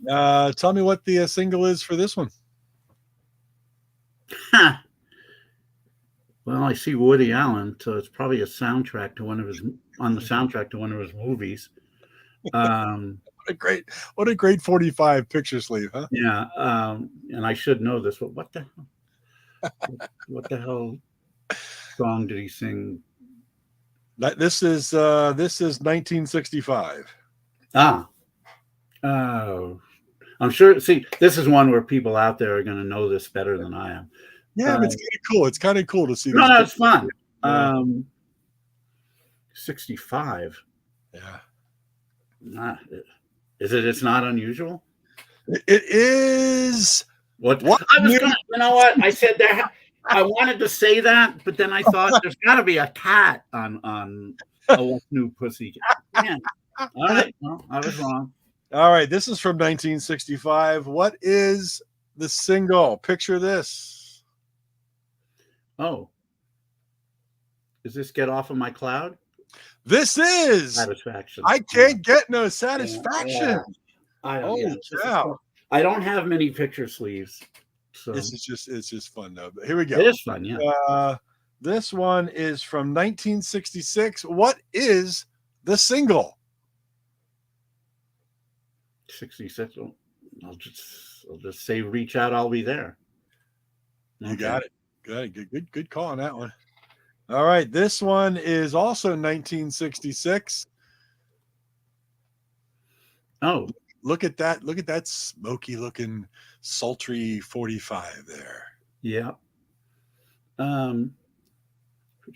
Tell me what the single is for this one. Well, I see Woody Allen, so it's probably a soundtrack to one of his movies. What a great 45 picture sleeve, huh? Yeah, and I should know this, but what the hell song did he sing? This is 1965. Oh, I'm sure. See, this is one where people out there are going to know this better than I am. Yeah, but it's kind of cool. It's kind of cool to see. No, it's fun. 65. Yeah. It's not unusual. It is. What? I was gonna, you know what? I said that. I wanted to say that, but then I thought there's got to be a cat on a new pussy. Yeah. All right. Well, I was wrong. All right. This is from 1965. What is the single? Picture this. Oh. Is this Get Off of My Cloud? This is Satisfaction. I Can't Get No Satisfaction. Yeah. I don't have many picture sleeves. So it's just fun though. But here we go. It is fun, yeah. This one is from 1966. What is the single? 66. I'll just say Reach Out, I'll Be There. Okay. You got it. Good call on that one. All right. This one is also 1966. Oh. Look at that. Look at that smoky looking sultry 45 there. Yeah. Put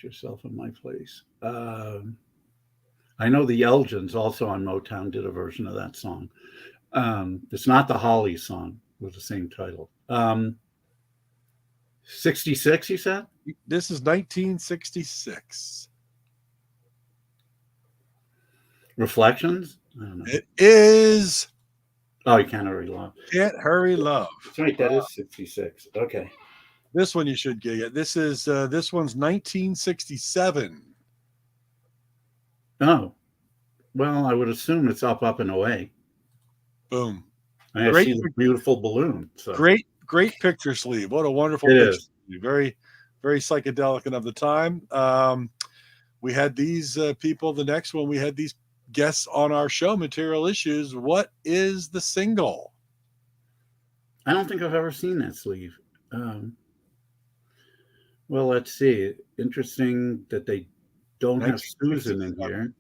yourself in my place. I know the Elgins also on Motown did a version of that song. It's not the Hollies song with the same title. 66, you said? This is 1966. Reflections? I don't know. It is. Oh, You Can't Hurry Love. Can't Hurry Love. That's right. That is 66. Okay. This one you should get. This one's 1967. Oh, well, I would assume it's up and away. Boom. I see the beautiful balloon. So great picture sleeve. What a wonderful it picture. Is. Very, very psychedelic and of the time. We had these people. The next one, we had these guests on our show, Material Issues. What is the single? I don't think I've ever seen that sleeve. Well, let's see. Interesting that they don't have Susan in here,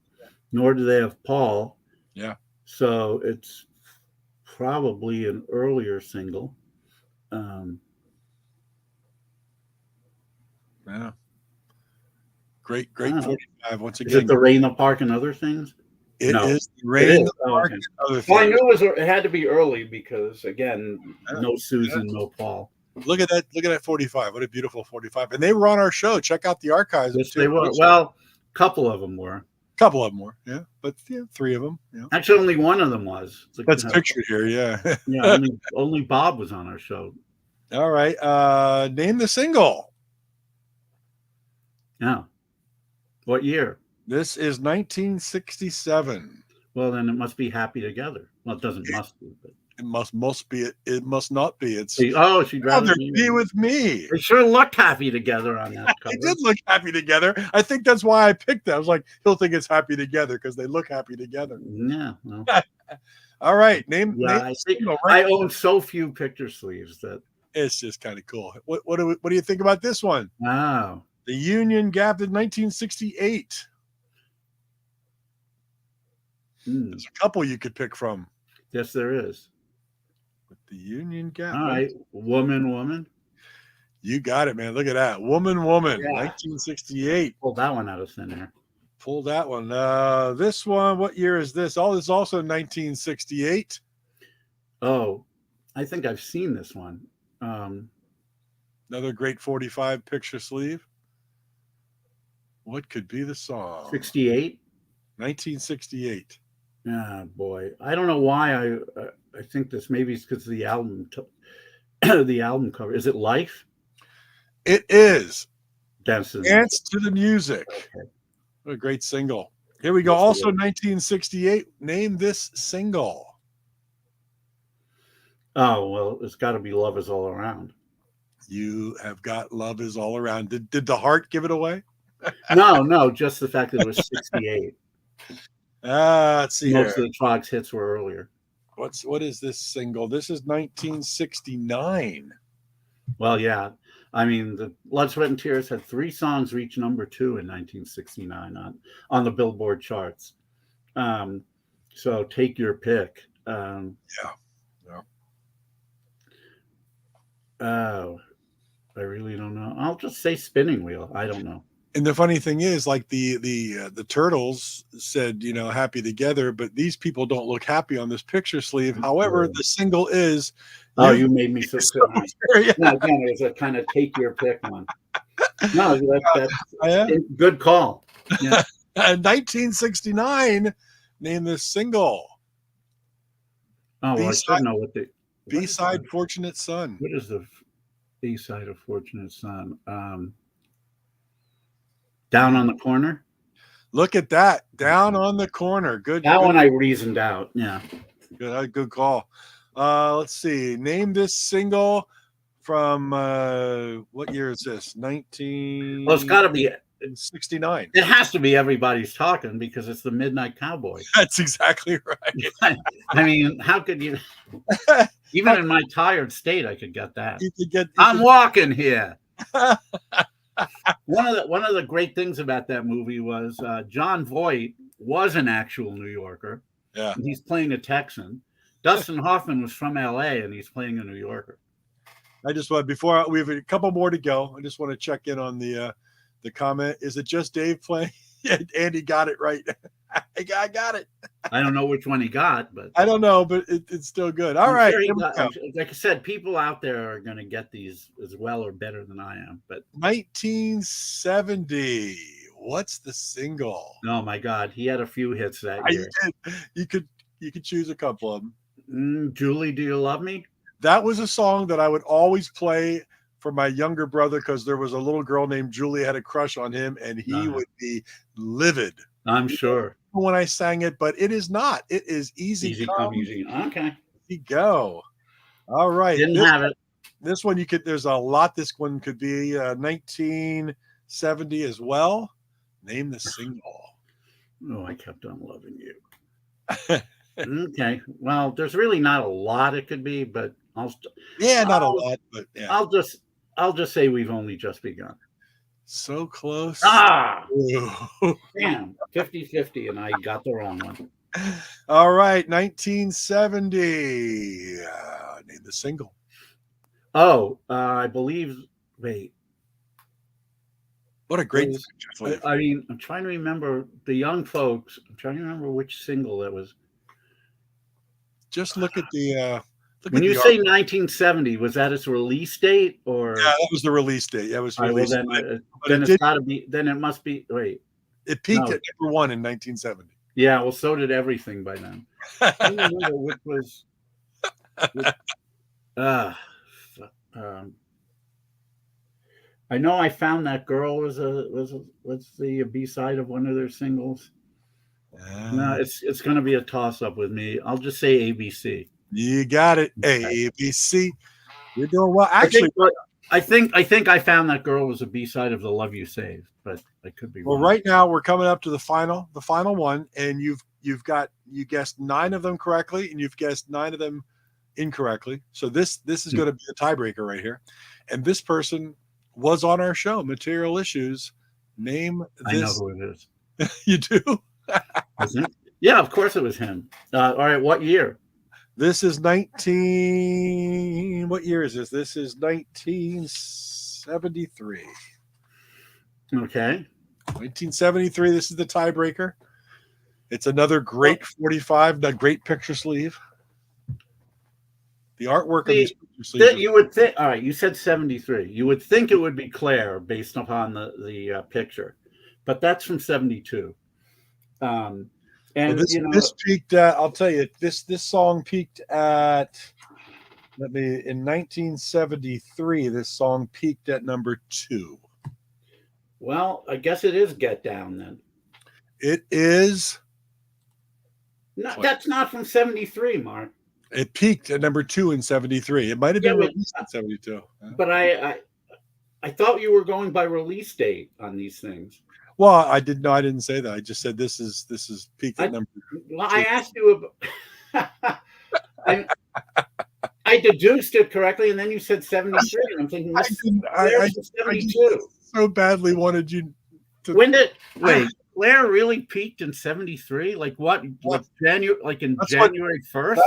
nor do they have Paul. Yeah. So it's probably an earlier single. Yeah. Great 45 once again. Is it the Rain in the Park and Other Things? It is the Rain in the Park and Other Things. Well, I knew it had to be early because, again, no Susan, no Paul. Look at that 45. What a beautiful 45. And they were on our show. Check out the archives. Yes, they were. Well, a couple of them were. Yeah. But three of them. Yeah. Actually, only one of them was. That's pictured here, yeah. Yeah, only Bob was on our show. All right. Name the single. Yeah. What year? This is 1967. Well, then it must be Happy Together. Well, it doesn't must be, but it must be. It must not be. It's she'd rather be with me. They sure looked happy together on that cover. They did look happy together. I think that's why I picked that. I was like, he'll think it's Happy Together because they look happy together. Yeah. Well. All right. Name I own so few picture sleeves that it's just kind of cool. What do you think about this one? Wow. The Union Gap in 1968. There's a couple you could pick from. Yes, there is. With the Union Gap. All right. Woman. You got it, man. Look at that. Woman. Yeah. 1968. Pull that one out of thin air. Pull that one. This one, what year is this? Oh, this is also 1968. Oh, I think I've seen this one. Another great 45 picture sleeve. What could be the song? 68? 1968. Ah, boy. I don't know why I think this. Maybe it's because of the album. The album cover. Is it Life? It is. Dance to the Music. Okay. What a great single. Here we go. Also 1968. Name this single. Oh, well, it's got to be Love Is All Around. You have got Love Is All Around. Did the heart give it away? No, just the fact that it was 68. Let's see. Most of the Trogs hits were earlier. What is this single? This is 1969. Well, yeah. I mean, the Blood, Sweat, and Tears had 3 songs reach number 2 in 1969 on the Billboard charts. So take your pick. Yeah. Oh, I really don't know. I'll just say Spinning Wheel. I don't know. And the funny thing is, like the Turtles said, happy together, but these people don't look happy on this picture sleeve. However, the single is. Oh, you made me so yeah. No, again, it was a kind of take your pick one. No, that's good call. Yeah. 1969. Name this single. Oh, well, I should know what the B-side. Fortunate Son. What is the B-side of Fortunate Son? Down on the Corner. Look at that. Down on the Corner. Good. That one I reasoned out. Yeah. Good call. Let's see. Name this single from what year is this? 19. Well, it's got to be 69. It has to be Everybody's Talking because it's the Midnight Cowboy. That's exactly right. I mean, how could you? Even in my tired state, I could get that. Walking here. One of the great things about that movie was John Voight was an actual New Yorker. Yeah, he's playing a Texan. Dustin Hoffman was from L.A. and he's playing a New Yorker. I just want before we have a couple more to go. I just want to check in on the comment. Is it just Dave playing? Yeah, Andy got it right. I got it. I don't know which one he got, but I don't know, but it's still good. All right. Sure like I said, people out there are going to get these as well or better than I am. But 1970. What's the single? Oh my God, he had a few hits that year. You could choose a couple of them. Julie, Do You Love Me? That was a song that I would always play for my younger brother because there was a little girl named Julie had a crush on him, and he would be livid. I'm sure. When I sang it, but it is not. It is easy, Easy come, come, easy. Okay. easy go. All right. Didn't have it. This one you could. There's a lot. This one could be 1970 as well. Name the single. Oh, I kept on loving you. Okay. Well, there's really not a lot it could be, but not a lot, but yeah. I'll just say we've only just begun. So close. Damn. 50-50, and I got the wrong one. All right. 1970. Name the single. Oh, I believe. Wait. What a great picture. I mean, I'm trying to remember the young folks. I'm trying to remember which single that was. Just look at the. When you say 1970, was that its release date, or? Yeah, that was the release date. Yeah, it was released. Well, then it's got to be. Then it must be. Wait. It peaked at number 1 in 1970. Yeah, well, so did everything by then. I don't remember which was. I know I Found That Girl was the B-side of one of their singles. No, it's going to be a toss-up with me. I'll just say ABC. You got it. ABC. You're doing well. Actually, I think I Found That Girl was a B-side of The Love You Saved, but I could be wrong. Well, right now we're coming up to the final one, and you guessed 9 of them correctly, and you've guessed 9 of them incorrectly. So this is going to be a tiebreaker right here. And this person was on our show, Material Issues. Name this. I know who it is. You do? Yeah, of course it was him. All right, what year? This is what year is this? This is 1973. Okay. 1973. This is the tiebreaker. It's another great 45, the great picture sleeve. The artwork of these picture sleeves. You would think, all right, you said 73. You would think it would be Claire based upon the picture, but that's from 72. And this peaked at, I'll tell you, this song peaked at, in 1973, this song peaked at number 2. Well, I guess it is Get Down then. It is. No, that's not from 73, Mark. It peaked at number 2 in 73. It might have been released in 72. But I thought you were going by release date on these things. Well, I didn't say that. I just said this is peaked at number 2. Well, I asked you about I deduced it correctly, and then you said 73, and I'm thinking I 72. So badly wanted you to. When did Claire really peaked in 73? Like what? Like January? Like in January 1st?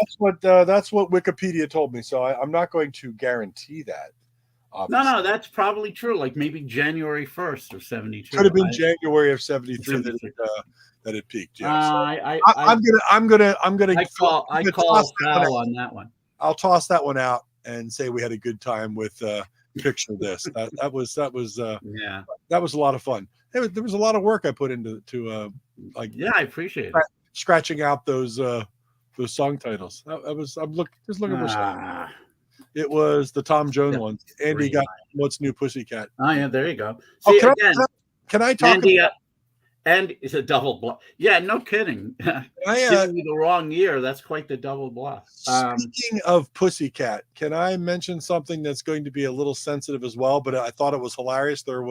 That's what Wikipedia told me. So I'm not going to guarantee that. Obviously. No, that's probably true. Like maybe January 1st of 72. Could have been January of 73 that it peaked. Yeah. I'm gonna. I call foul on that one. I'll toss that one out and say we had a good time with Picture This. That was a lot of fun. There was a lot of work I put into I appreciate it. Scratching out those song titles. I'm looking for something. It was the Tom Jones one. Andy got What's New Pussycat. Oh yeah, there you go. See, can I talk Andy, and it's a double bluff. Yeah, no kidding. Giving me the wrong year. That's quite the double bluff. Speaking of Pussycat, can I mention something that's going to be a little sensitive as well? But I thought it was hilarious. There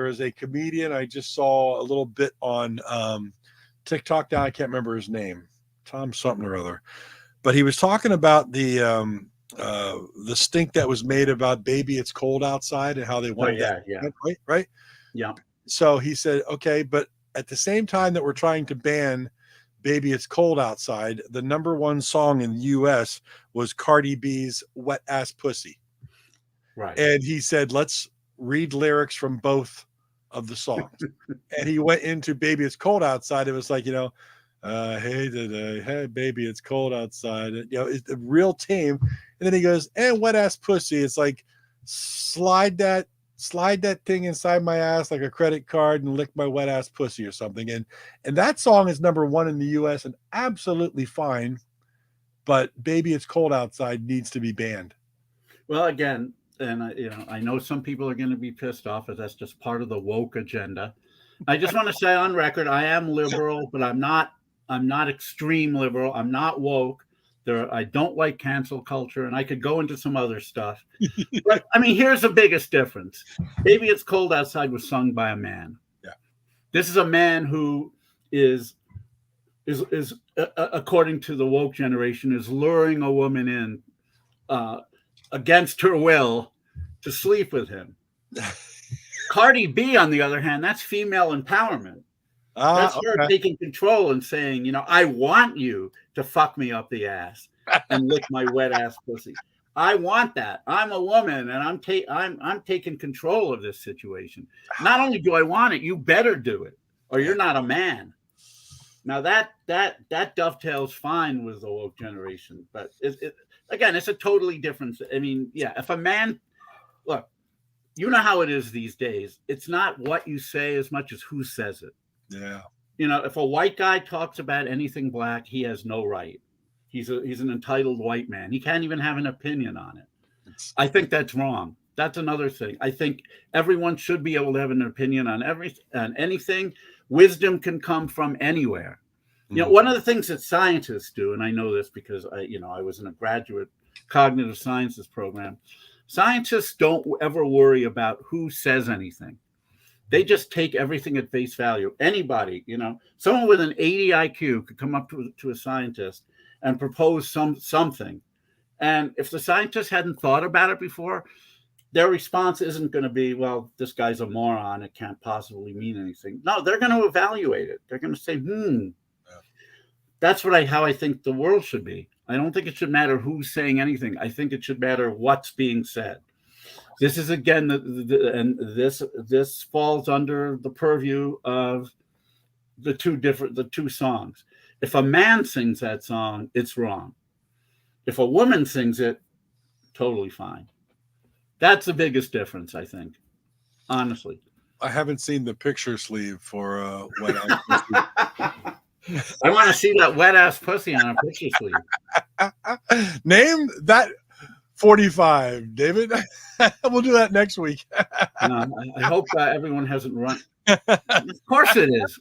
is a comedian I just saw a little bit on TikTok. Now I can't remember his name. Tom something or other. But he was talking about the stink that was made about Baby It's Cold Outside and how they wanted right? Yeah. So he said, okay, but at the same time that we're trying to ban Baby It's Cold Outside, the number 1 song in the US was Cardi B's Wet Ass Pussy. Right. And he said, let's read lyrics from both of the songs. And he went into Baby It's Cold Outside. It was like, hey today, hey baby, it's cold outside. It's real tame. And then he goes, and wet ass pussy. It's like slide that thing inside my ass like a credit card and lick my wet ass pussy or something. And that song is number 1 in the US and absolutely fine. But Baby It's Cold Outside needs to be banned. Well, again, and I know some people are going to be pissed off, but that's just part of the woke agenda. I just want to say on record, I am liberal, but I'm not extreme liberal. I'm not woke. I don't like cancel culture, and I could go into some other stuff. But I mean, here's the biggest difference. Baby It's Cold Outside was sung by a man. Yeah. This is a man who is according to the woke generation, is luring a woman in against her will to sleep with him. Cardi B, on the other hand, that's female empowerment. That's her taking control and saying, I want you to fuck me up the ass and lick my wet ass pussy. I want that. I'm a woman, and I'm taking control of this situation. Not only do I want it, you better do it, or you're not a man. Now that dovetails fine with the woke generation, but again, it's a totally different. I mean, yeah, if a man, look, you know how it is these days. It's not what you say as much as who says it. Yeah. If a white guy talks about anything black, he has no right. He's an entitled white man. He can't even have an opinion on it. I think that's wrong. That's another thing. I think everyone should be able to have an opinion on anything. Wisdom can come from anywhere. One of the things that scientists do, and I know this because I was in a graduate cognitive sciences program. Scientists don't ever worry about who says anything. They just take everything at face value. Anybody, someone with an 80 IQ could come up to a scientist and propose something. And if the scientist hadn't thought about it before, their response isn't going to be, well, this guy's a moron. It can't possibly mean anything. No, they're going to evaluate it. They're going to say, That's how I think the world should be. I don't think it should matter who's saying anything. I think it should matter what's being said. This is, again, and this falls under the purview of the two songs. If a man sings that song, it's wrong. If a woman sings it, totally fine. That's the biggest difference, I think, honestly. I haven't seen the picture sleeve for Wet Ass Pussy. I want to see that wet ass pussy on a picture sleeve. Name that 45, David. We'll do that next week. I hope everyone hasn't run. Of course it is.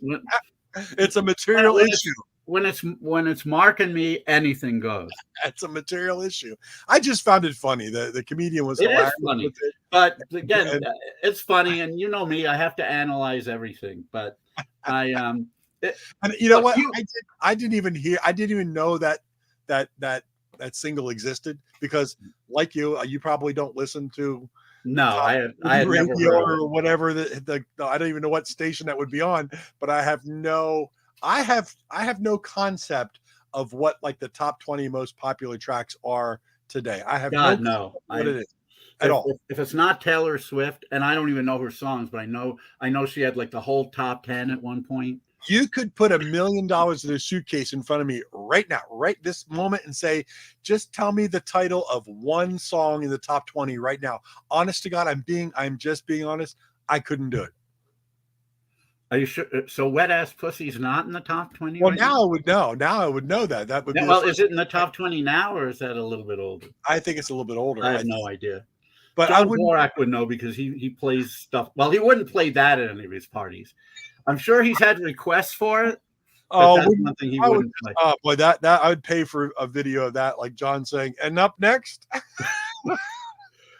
It's a material issue. When it's Mark and me, anything goes. It's a material issue. I just found it funny. The comedian was hilarious. It is funny. But again, it's funny, and you know me, I have to analyze everything. But and you know what? I didn't even know that single existed, because like you probably don't listen to I had radio never heard or whatever I don't even know what station that would be on, but I have no concept of what like the top 20 most popular tracks are today. I have no what it is at all. If it's not Taylor Swift, and I don't even know her songs, but I know she had like the whole top 10 at one point. You could put $1 million in a suitcase in front of me right now, right this moment, and say, just tell me the title of one song in the top 20 right now. Honest to God, I'm just being honest. I couldn't do it. Are you sure? So Wet Ass Pussy's not in the top 20? Well, now I would know. Now I would know that. That would be. Well, is it in the top 20 now, or is that a little bit older? I think it's a little bit older. I have no idea. But John Borak would know, because he plays stuff. Well, he wouldn't play that at any of his parties. I'm sure he's had requests for it. Oh, that's nothing he wouldn't play. Oh boy, that I would pay for a video of that, like John saying, "And up next." I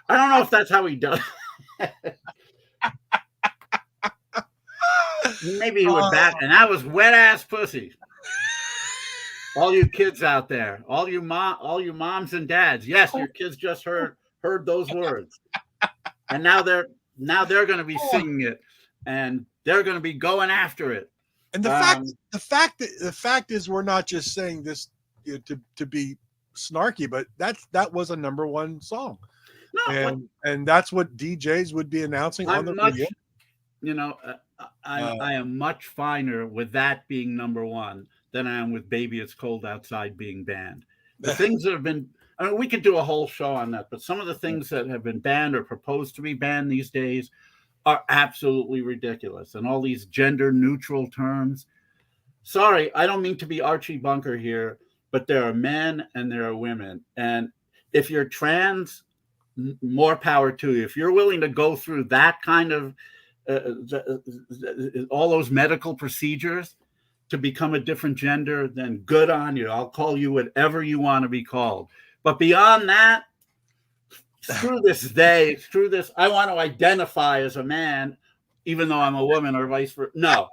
don't know if that's how he does. Maybe he would back, and that was Wet Ass Pussy. All you kids out there, all you moms and dads, yes, your kids just heard those words, and now they're going to be singing it, and they're going to be going after it. And the fact is, we're not just saying this to be snarky, but that was a number one song, and that's what DJs would be announcing on the radio. I am much finer with that being number one than I am with Baby It's Cold Outside being banned. The things that have been, we could do a whole show on that, but some of the things that have been banned or proposed to be banned these days are absolutely ridiculous. And all these gender neutral terms. Sorry, I don't mean to be Archie Bunker here, but there are men and there are women. And if you're trans, more power to you. If you're willing to go through that kind of all those medical procedures to become a different gender, then good on you. I'll call you whatever you want to be called. But beyond that, screw this they, screw this. I want to identify as a man, even though I'm a woman, or vice versa. No,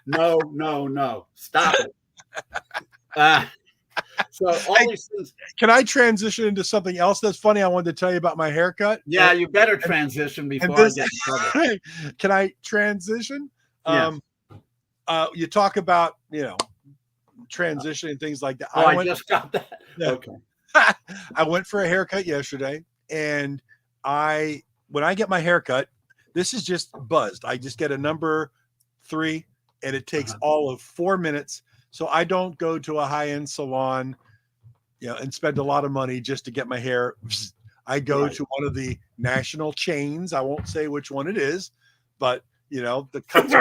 no, no, no. Stop it. So all these things. Can I transition into something else that's funny? I wanted to tell you about my haircut. Yeah, you better transition before I get in trouble. Can I transition? Yes. You talk about, transitioning things like that. Oh, I just got that. Yeah. Okay. I went for a haircut yesterday, and when I get my haircut, this is just buzzed. I just get a number 3, and it takes all of 4 minutes. So I don't go to a high-end salon, and spend a lot of money just to get my hair. I go to one of the national chains. I won't say which one it is, but the cuts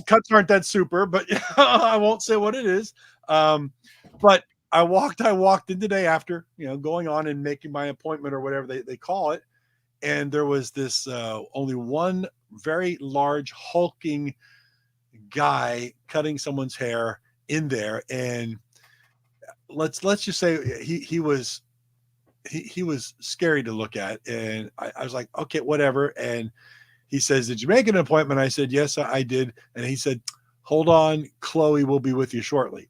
cuts aren't that super, but I won't say what it is. But I walked in the day after, going on and making my appointment or whatever they call it. And there was this only one very large hulking guy cutting someone's hair in there. And let's just say he was scary to look at. And I was like, okay, whatever. And he says, did you make an appointment? I said, yes, I did. And he said, hold on, Chloe will be with you shortly.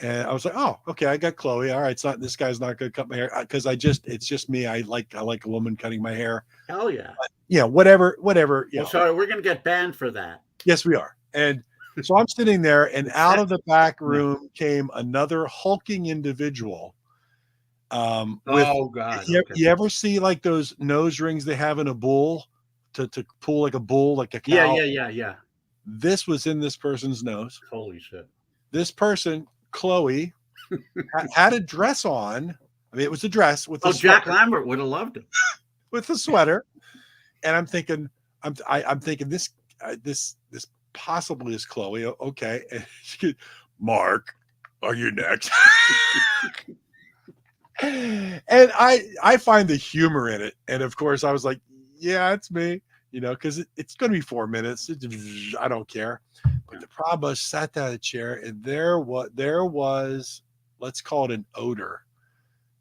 And I was like, oh, okay, I got Chloe. All right, this guy's not going to cut my hair because it's just me. I like a woman cutting my hair. Hell yeah. But, whatever. Sorry, we're going to get banned for that. Yes, we are. And so I'm sitting there, and out of the back room came another hulking individual. Oh God! You ever see like those nose rings they have in a bull to pull like a bull, like a cow? Yeah. This was in this person's nose. Holy shit! This person, Chloe, had a dress on. I mean, it was a dress with. Jack Lambert would have loved it with a sweater. And I'm thinking this possibly is Chloe. Okay, and she goes, Mark, are you next? And I find the humor in it. And of course, I was like, yeah, it's me. Because it's going to be 4 minutes. I don't care. But the problem was, sat down in a chair, and there was, let's call it an odor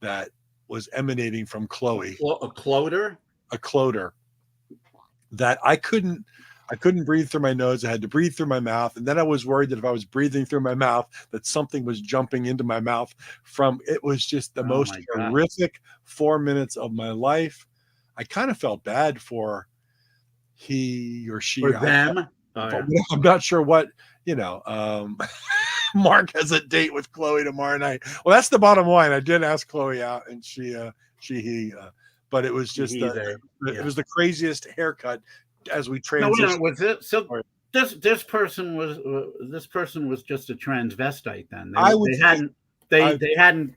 that was emanating from Chloe. Well, a cloder that I couldn't breathe through my nose. I had to breathe through my mouth. And then I was worried that if I was breathing through my mouth, that something was jumping into my mouth it was just the most horrific 4 minutes of my life. I kind of felt bad for he or she. For them. I'm not sure what, Mark has a date with Chloe tomorrow night. Well, that's the bottom line. I did ask Chloe out, and he, but it was just, it was the craziest haircut as we transitioned. No, was it? So this person was just a transvestite then. They hadn't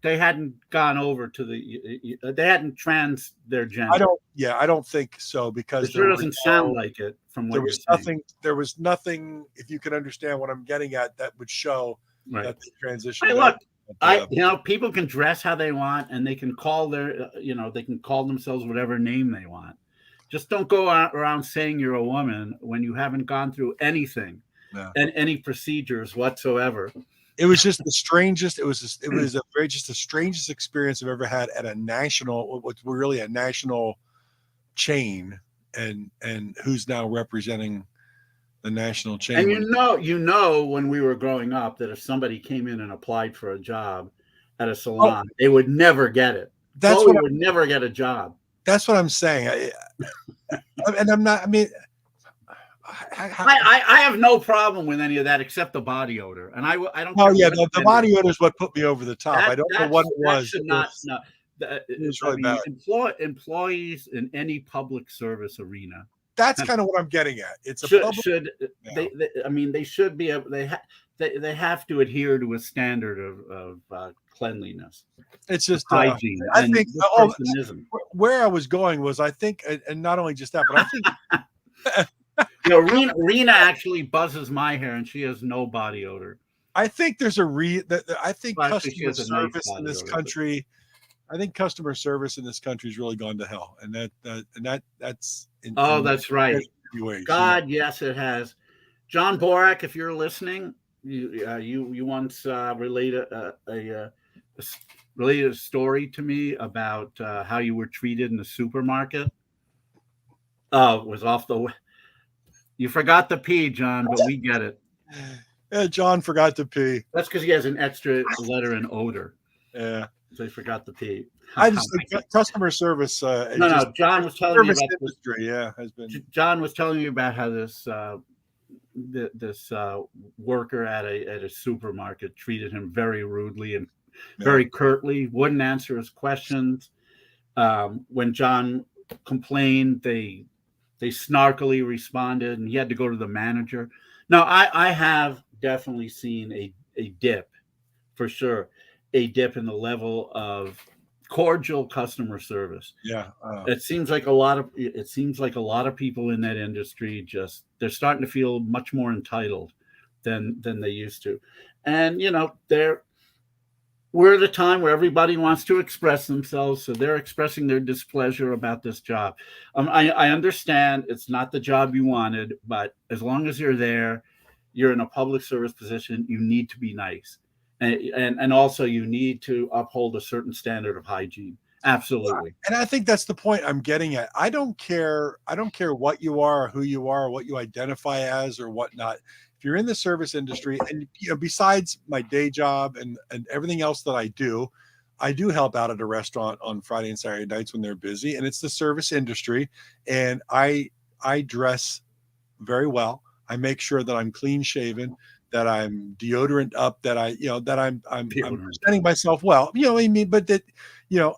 gone over to they hadn't trans their gender. I don't think so, because it sure doesn't sound like it from what you're saying. There was nothing, if you can understand what I'm getting at, that would show that the transition. Hey, look, people can dress how they want, and they can call they can call themselves whatever name they want. Just don't go around saying you're a woman when you haven't gone through anything and any procedures whatsoever. It was just the strangest. It was the strangest experience I've ever had at what's really a national chain, and who's now representing the national chain. And when we were growing up, that if somebody came in and applied for a job at a salon, they would never get it. Would never get a job. That's what I'm saying. And I'm not. I mean, I have no problem with any of that except the body odor, and I don't. Oh yeah, the body odor is what put me over the top. I don't know what it was. It was really bad. Employees in any public service arena. That's kind of what I'm getting at. It's they should be able. They have to adhere to a standard of cleanliness. It's just hygiene. I think where I was going was, I think, and not only just that, but I think Rena actually buzzes my hair, and she has no body odor. I think there's I think customer service in this country I think customer service in this country has really gone to hell, and that's Oh, in that's right. many ways. God, yes, it has. John Borak, if you're listening, you once related related a story to me about how you were treated in the supermarket. Oh, it was off the. You forgot the P, John, but we get it. Yeah, John forgot to pee. That's because he has an extra letter in odor. Yeah, So he forgot the P. I just think customer service. No. John was telling me service about industry. Yeah, has been. John was telling me about how this worker at a supermarket treated him very rudely and very curtly. Wouldn't answer his questions. When John complained, they snarkily responded, and he had to go to the manager. Now, I have definitely seen a dip, for sure, a dip in the level of cordial customer service. Yeah, it seems like a lot of people in that industry they're starting to feel much more entitled than they used to, and we're at a time where everybody wants to express themselves, so they're expressing their displeasure about this job. I understand it's not the job you wanted, but as long as you're there, you're in a public service position, you need to be nice. And also you need to uphold a certain standard of hygiene. Absolutely. And I think that's the point I'm getting at. I don't care what you are, or who you are, or what you identify as, or whatnot. If you're in the service industry, and besides my day job and everything else that I do help out at a restaurant on Friday and Saturday nights when they're busy, and it's the service industry. And I dress very well. I make sure that I'm clean shaven, that I'm deodorant up, that I'm presenting myself well. You know what I mean? But that,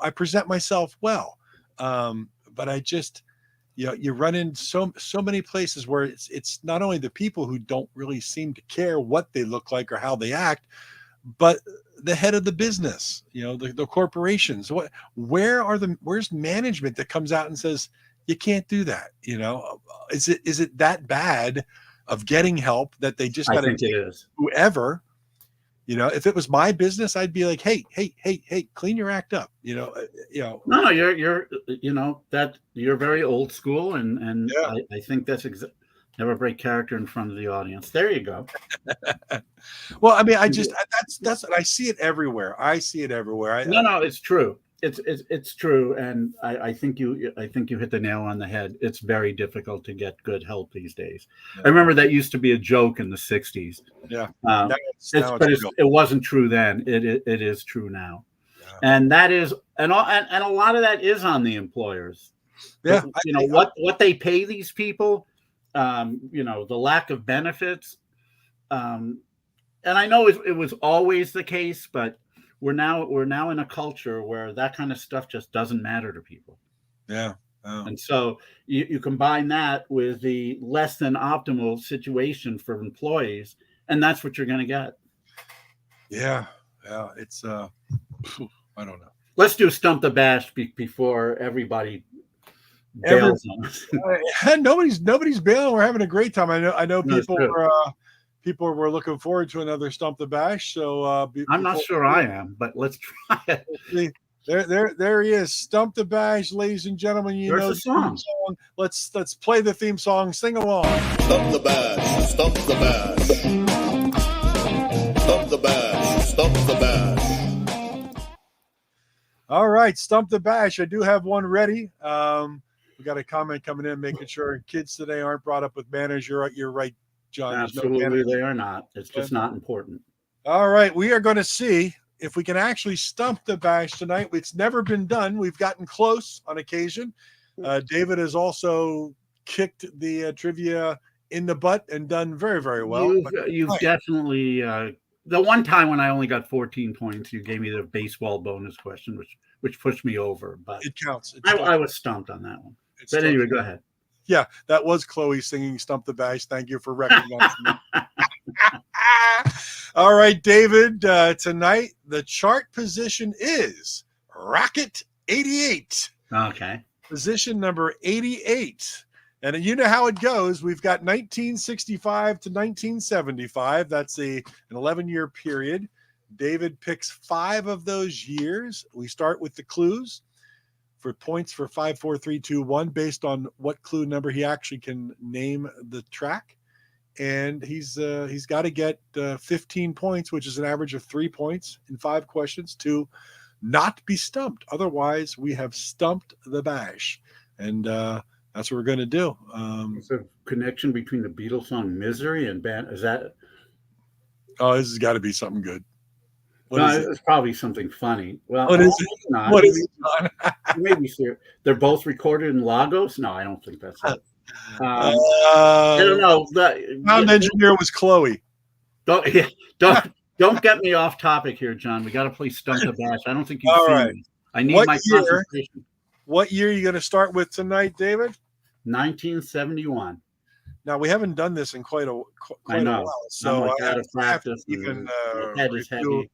I present myself well. But I just, you run in so many places where it's not only the people who don't really seem to care what they look like or how they act, but the head of the business, the corporations. Where's management that comes out and says, you can't do that? Is it that bad of getting help that they just got to take whoever? If it was my business, I'd be like, hey, clean your act up. No, you're that you're very old school, and yeah. I think that's never break character in front of the audience. There you go. Well, I mean, that's I see it everywhere. No, it's true. It's true, and I think you hit the nail on the head. It's very difficult to get good help these days. Yeah. I remember that used to be a joke in the 60s. Yeah, it wasn't true then. It is true now, yeah. And that is and a lot of that is on the employers. Yeah, what they pay these people, the lack of benefits, and I know it was always the case, but we're now in a culture where that kind of stuff just doesn't matter to people. Yeah. Oh. And so you combine that with the less than optimal situation for employees, and that's what you're going to get. Yeah. Yeah. It's, I don't know. Let's do Stump the Bash before everybody bails on us. Nobody's bailing. We're having a great time. I know people were looking forward to another Stump the Bash. So I'm not sure I am, but let's try it. There he is, Stump the Bash, ladies and gentlemen. There's the song. Let's play the theme song. Sing along. Stump the Bash, Stump the Bash, Stump the Bash, Stump the Bash. All right, Stump the Bash. I do have one ready. We got a comment coming in, making sure kids today aren't brought up with manners. You're right, John. Absolutely, they are not. It's just not important. All right, we are going to see if we can actually stump the bash tonight. It's never been done. We've gotten close on occasion. David has also kicked the trivia in the butt and done very, very well. You've definitely the one time when I only got 14 points, you gave me the baseball bonus question, which pushed me over. But it counts. I was stumped on that one. But anyway, go ahead. Yeah, that was Chloe singing Stump the Bash. Thank you for recognizing me. All right, David, tonight the chart position is Rocket 88. Okay. Position number 88. And you know how it goes. We've got 1965 to 1975. That's an 11-year period. David picks 5 of those years. We start with the clues for points for 5, 4, 3, 2, 1, based on what clue number he actually can name the track. And he's got to get 15 points, which is an average of 3 points in 5 questions to not be stumped. Otherwise, we have stumped the bash. And that's what we're going to do. Is there a connection between the Beatles song Misery and band? Is that? Oh, this has got to be something good. What No, is it? it's probably something funny. Well, What is it? not. What is it, John? Maybe they're both recorded in Lagos. No, I don't think that's it. I don't know. Sound engineer was Chloe. Don't get me off topic here, John. We got to play Stump the Bash. I don't think you've All seen right. me. I need What my year? concentration. What year are you going to start with tonight, David? 1971. Now, we haven't done this in quite a while, so I'm out of I have to practice. even My head is heavy.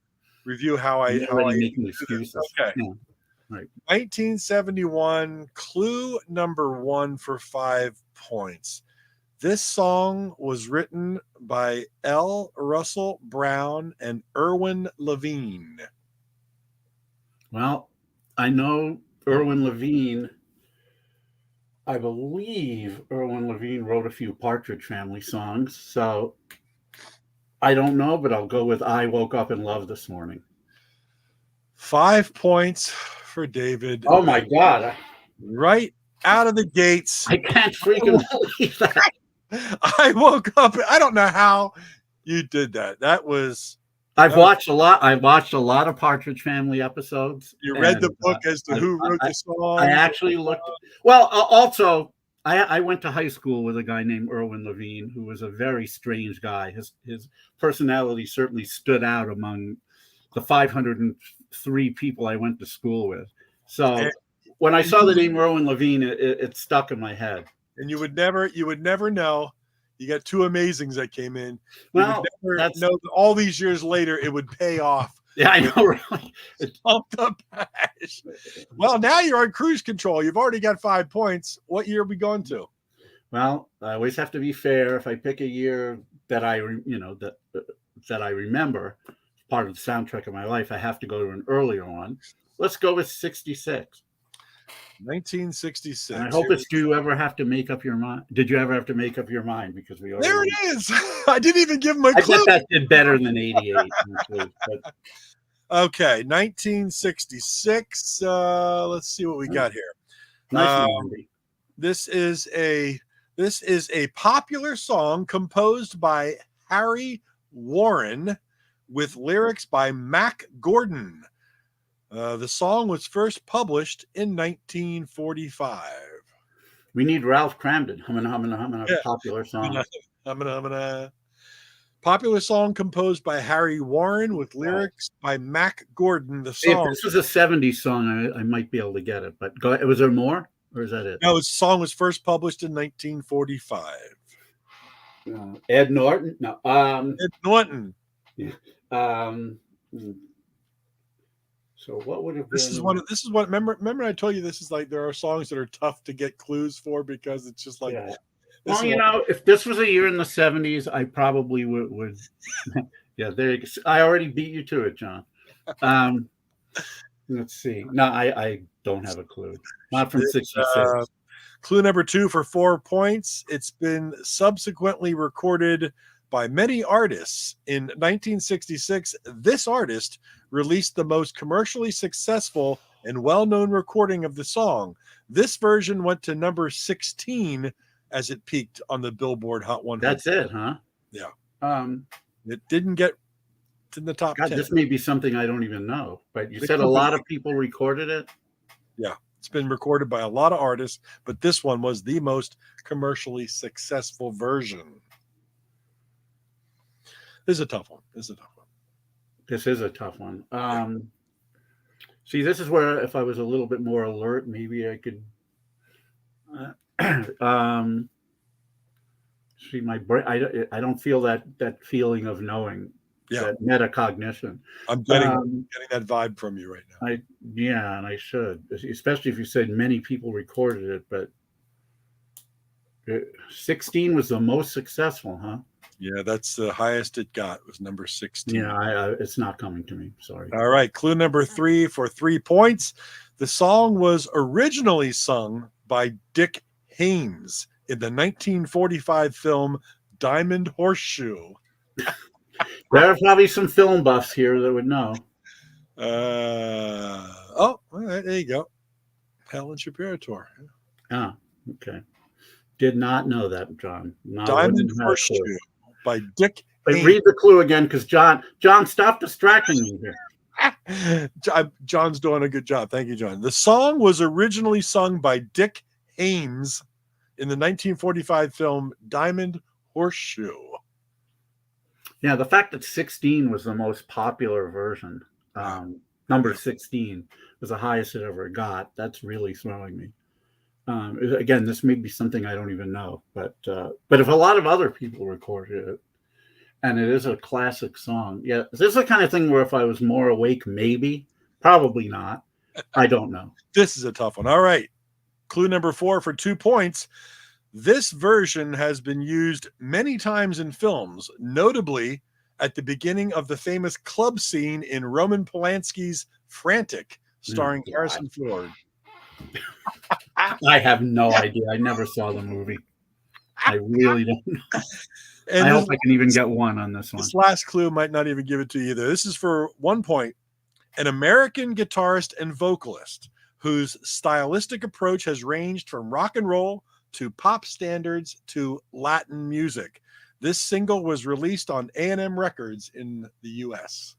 review how I making do excuses. this. Okay. Yeah. Right. 1971, clue number 1 for 5 points. This song was written by L. Russell Brown and Irwin Levine. Well, I know Irwin Levine. I believe Irwin Levine wrote a few Partridge Family songs. So I don't know, but I'll go with I Woke Up in Love This Morning. 5 points for David. Oh, my God. Right out of the gates. I can't freaking believe that. I woke up. I don't know how you did that. That was. I've watched a lot. I watched a lot of Partridge Family episodes. You read the book as to who wrote the song. I actually looked. Well, also, I went to high school with a guy named Irwin Levine, who was a very strange guy. His personality certainly stood out among the 503 people I went to school with. So when I saw the name Irwin Levine, it stuck in my head. And you would never know. You got 2 amazings that came in. Well, know that all these years later it would pay off. Yeah, I know, really. Stump the bash. Well, now you're on cruise control. You've already got 5 points. What year are we going to? Well, I always have to be fair. If I pick a year that I remember, part of the soundtrack of my life, I have to go to an earlier one. Let's go with 66. 1966. And I hope it's. Do you ever have to make up your mind? Did you ever have to make up your mind? Because we already. There it is. I didn't even give him a clue. I bet that did better than 88. But... Okay, 1966. Let's see what we got here. Nice this is a popular song composed by Harry Warren with lyrics by Mac Gordon. The song was first published in 1945. We need Ralph Cramden. Yeah. Popular song. Popular song composed by Harry Warren with lyrics by Mac Gordon. The song. If this was a 70s song, I might be able to get it. But was there more? Or is that it? No, the song was first published in 1945. Ed Norton? No. Ed Norton. Yeah. So what would have been? This is what. Remember, I told you this is like there are songs that are tough to get clues for because it's just like. Yeah. Well, if this was a year in the 70s, I probably would. Yeah, there. I already beat you to it, John. Let's see. No, I don't have a clue. Not from 66. Clue number 2 for 4 points. It's been subsequently recorded by many artists. In 1966, this artist released the most commercially successful and well-known recording of the song. This version went to number 16 as it peaked on the Billboard Hot 100. That's it, huh? Yeah. It didn't get to the top 10. This may be something I don't even know, but you said a lot of people recorded it? Yeah. It's been recorded by a lot of artists, but this one was the most commercially successful version. This is a tough one. This is a tough one. See, this is where if I was a little bit more alert, maybe I could see my brain. I don't feel that feeling of knowing, that metacognition. I'm getting that vibe from you right now. And I should, especially if you said many people recorded it, but 16 was the most successful, huh? Yeah, that's the highest it got, was number 16. Yeah, it's not coming to me. Sorry. All right, clue number 3 for 3 points. The song was originally sung by Dick Haymes in the 1945 film Diamond Horseshoe. There are probably some film buffs here that would know. All right, there you go. Helen Shapiro tour. Ah, okay. Did not know that, John. Diamond Horseshoe by Dick Haymes. Read the clue again, because John, stop distracting me here. John's doing a good job. Thank you, John. The song was originally sung by Dick Haymes in the 1945 film Diamond Horseshoe. Yeah, the fact that 16 was the most popular version, number 16 was the highest it ever got. That's really throwing me. Again, this may be something I don't even know, but if a lot of other people recorded it, and it is a classic song, yeah, this is the kind of thing where if I was more awake, maybe, probably not. I don't know. This is a tough one. All right, clue number 4 for 2 points. This version has been used many times in films, notably at the beginning of the famous club scene in Roman Polanski's Frantic, starring Harrison Ford. I have no idea. I never saw the movie. I really don't know. And I hope I can even get one on this one. This last clue might not even give it to you either. This is for 1 point. An American guitarist and vocalist whose stylistic approach has ranged from rock and roll to pop standards to Latin music. This single was released on A&M Records in the U.S.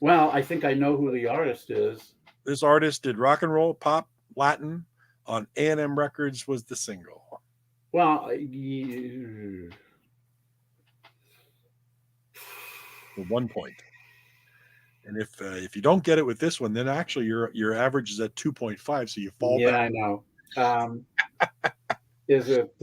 Well, I think I know who the artist is. This artist did rock and roll, pop, Latin on A&M Records was the single. Well, For 1 point. And if you don't get it with this one, then actually your average is at 2.5, so you fall back. Yeah, I know. Is it?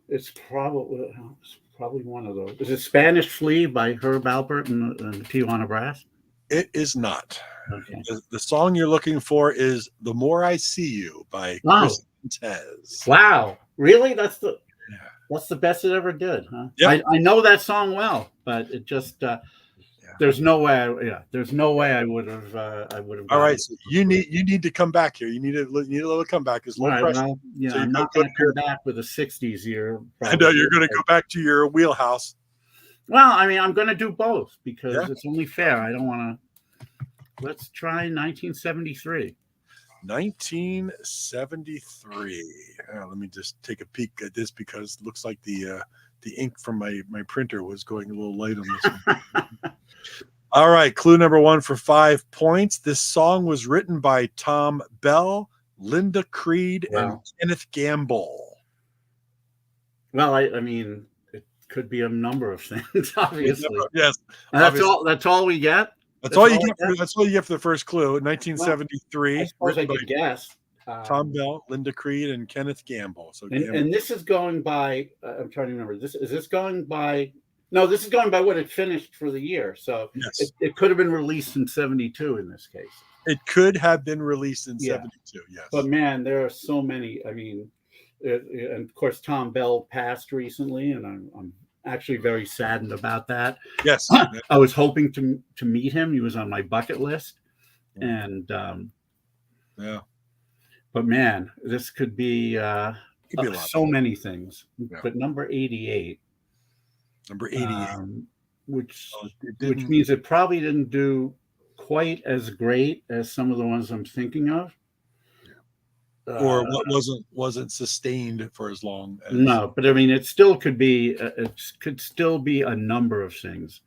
It's probably one of those. Is it Spanish Flea by Herb Alpert and the Tijuana Brass? It is not. Okay. The song you're looking for is "The More I See You" by Chris Montez. Wow, really? That's the best it ever did, huh? Yep. I know that song well, but it just there's no way. There's no way I would have. All right, so you need to come back here. You need a little comeback. It's low pressure. Well, so I'm not going to come back with a '60s year. I know you're going to go back to your wheelhouse. Well, I mean, I'm going to do both because it's only fair. I don't want to. Let's try 1973. 1973. Let me just take a peek at this because it looks like the ink from my printer was going a little light on this one. All right, clue number 1 for 5 points. This song was written by Tom Bell, Linda Creed, and Kenneth Gamble. Well, I mean, it could be a number of things, obviously. Yes. That's all we get? That's all you get. That's all you get for the first clue. 1973. I suppose I could guess. Tom Bell, Linda Creed, and Kenneth Gamble. So, and this is going by. I'm trying to remember. Is this going by? No, this is going by what it finished for the year. So it could have been released in 72 in this case. It could have been released in 72. Yes. But man, there are so many. I mean, and of course, Tom Bell passed recently, and I'm actually very saddened about that. Yes. I was hoping to meet him. He was on my bucket list. And but man, this could be so many things. Yeah. But number 88. Number 88. Which means it probably didn't do quite as great as some of the ones I'm thinking of. Or what wasn't sustained for as long as... No, but I mean, it still could be. It could still be a number of things.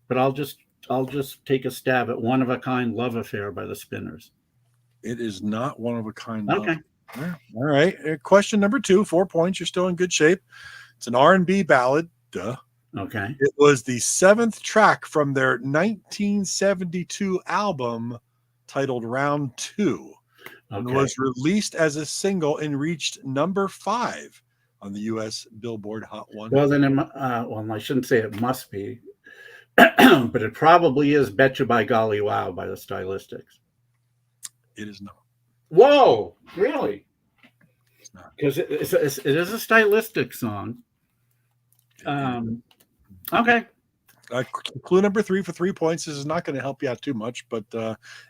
But I'll just take a stab at "One of a Kind Love Affair" by the Spinners. It is not "One of a Kind." Okay. All right. Question number 2, 4 points. You're still in good shape. It's an R&B ballad. Duh. Okay. It was the 7th track from their 1972 album titled "Round 2." And was released as a single and reached number 5 on the U.S. Billboard Hot 100. Well, then, I shouldn't say it must be, but it probably is "Betcha by Golly Wow" by the Stylistics. It is not. Whoa! Really? because it is a stylistic song. Okay. Clue number 3 for 3 points. This is not going to help you out too much, but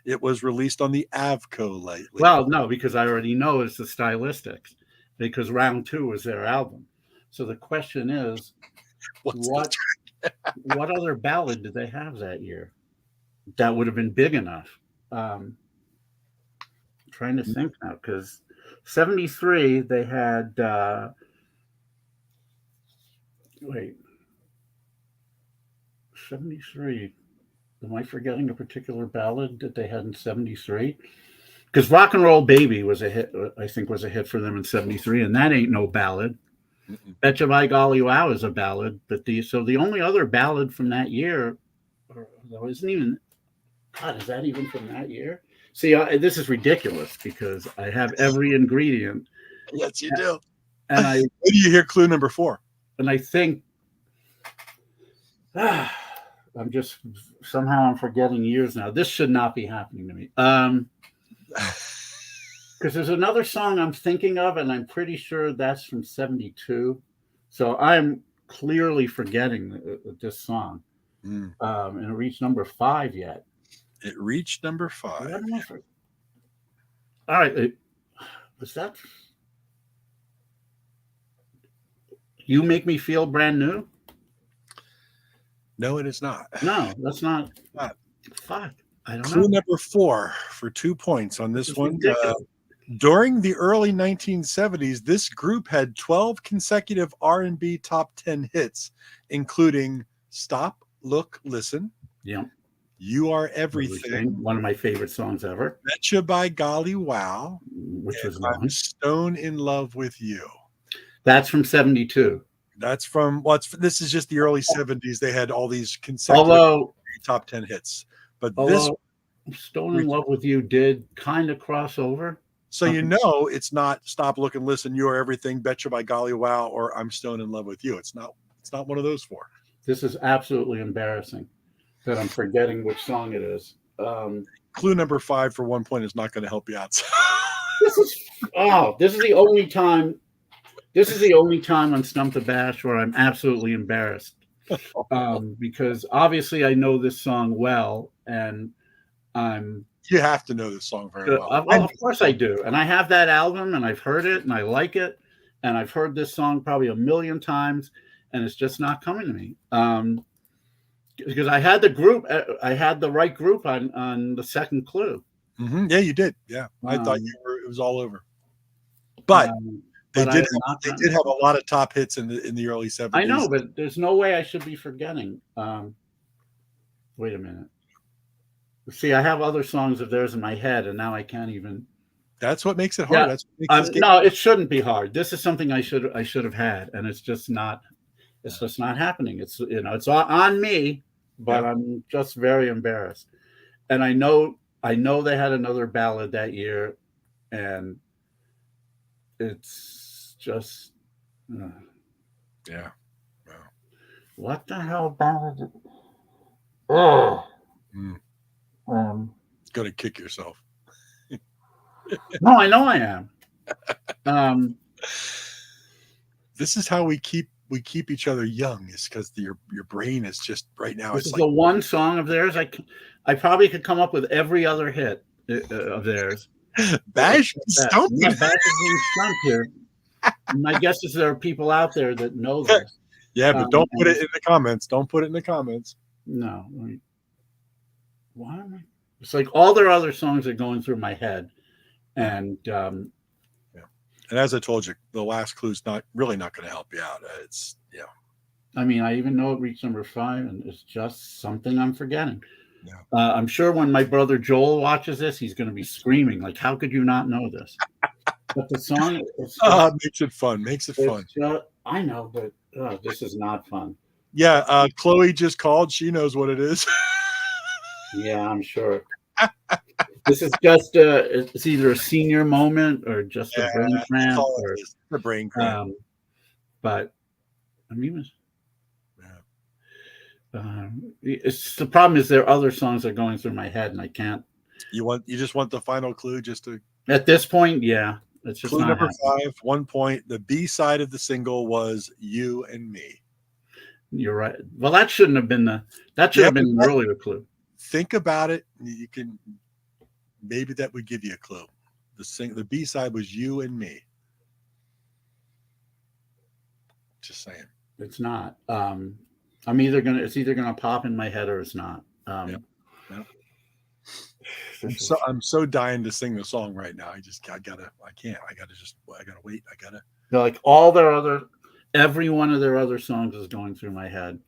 it was released on the Avco lately. Well, no, because I already know it's the stylistics, because round 2 was their album. So the question is, what other ballad did they have that year that would have been big enough? Trying to think now, because 73 they had wait, 73. Am I forgetting a particular ballad that they had in 73? Because Rock and Roll Baby was a hit, I think was a hit for them in 73, and that ain't no ballad. Betcha by Golly Wow is a ballad, but the only other ballad from that year, that isn't even, God, is that even from that year? See, this is ridiculous because I have every ingredient. Yes, you do. And Where do you hear clue number 4? And I think, I'm just, somehow I'm forgetting years now. This should not be happening to me. Because there's another song I'm thinking of, and I'm pretty sure that's from 72. So I'm clearly forgetting this song. And it reached number 5 yet. It reached number 5. All right. Was that You Make Me Feel Brand New? No, it is not. No, that's not. Fuck. I don't know. Clue number 4 for 2 points on this one. During the early 1970s, this group had 12 consecutive R&B top 10 hits, including Stop, Look, Listen. Yeah. You Are Everything. One of my favorite songs ever. Betcha by Golly Wow. Which was I'm Stone in Love with You. That's from 72. That's from, this is just the early 70s. They had all these consecutive top 10 hits. But this Stone in Love with You did kind of cross over. So it's not Stop, Look, and Listen, You Are Everything, Betcha by Golly Wow, or I'm Stone in Love with You. It's not one of those 4. This is absolutely embarrassing that I'm forgetting which song it is. Clue number 5 for 1 point is not going to help you out. This is the only time. This is the only time on Stump the Bash where I'm absolutely embarrassed. Because obviously I know this song well, and you have to know this song very well. Of course I do. And I have that album, and I've heard it, and I like it. And I've heard this song probably a million times, and it's just not coming to me. Because I had the right group on the second clue. Mm-hmm. Yeah, you did. Yeah. I thought it was all over. But they did have a lot of top hits in the early 70s. I know, but there's no way I should be forgetting. Wait a minute. See, I have other songs of theirs in my head, and now I can't even. That's what makes it hard. Yeah. That's what makes No, it shouldn't be hard. This is something I should have had, and it's just not. It's just not happening. It's it's on me, but I'm just very embarrassed. And I know they had another ballad that year, and it's just. Yeah. Wow. What the hell ballad? Oh. Gonna kick yourself. No, I know I am. This is how we keep each other young, is because your brain is just right now. This is the one song of theirs. I probably could come up with every other hit of theirs. Bash Stump. Bash is being stumped here. My guess is there are people out there that know this. Yeah, but don't put it in the comments. Don't put it in the comments. No. Why am I? It's like all their other songs are going through my head, and And as I told you, the last clue is not going to help you out. I mean, I even know it reached number 5, and it's just something I'm forgetting. Yeah. I'm sure when my brother Joel watches this, he's going to be screaming like, "How could you not know this?" But the song makes it fun. Makes it fun. I know, but this is not fun. Yeah, Chloe just called. She knows what it is. Yeah, I'm sure. This is just it's either a senior moment or just a brain cramp. Or a brain cramp. But I mean, it's the problem is there are other songs that are going through my head, and I can't. You just want the final clue just to. At this point, yeah. It's just Clue not number happening. 5, 1 point. The B side of the single was You and Me. You're right. Well, that shouldn't have been that should have been an earlier clue. Think about it. You can, maybe that would give you a clue. The B side was You and Me. Just saying. It's not. It's either gonna pop in my head or it's not. Yeah. I'm so dying to sing the song right now. I gotta wait. Like every one of their other songs is going through my head.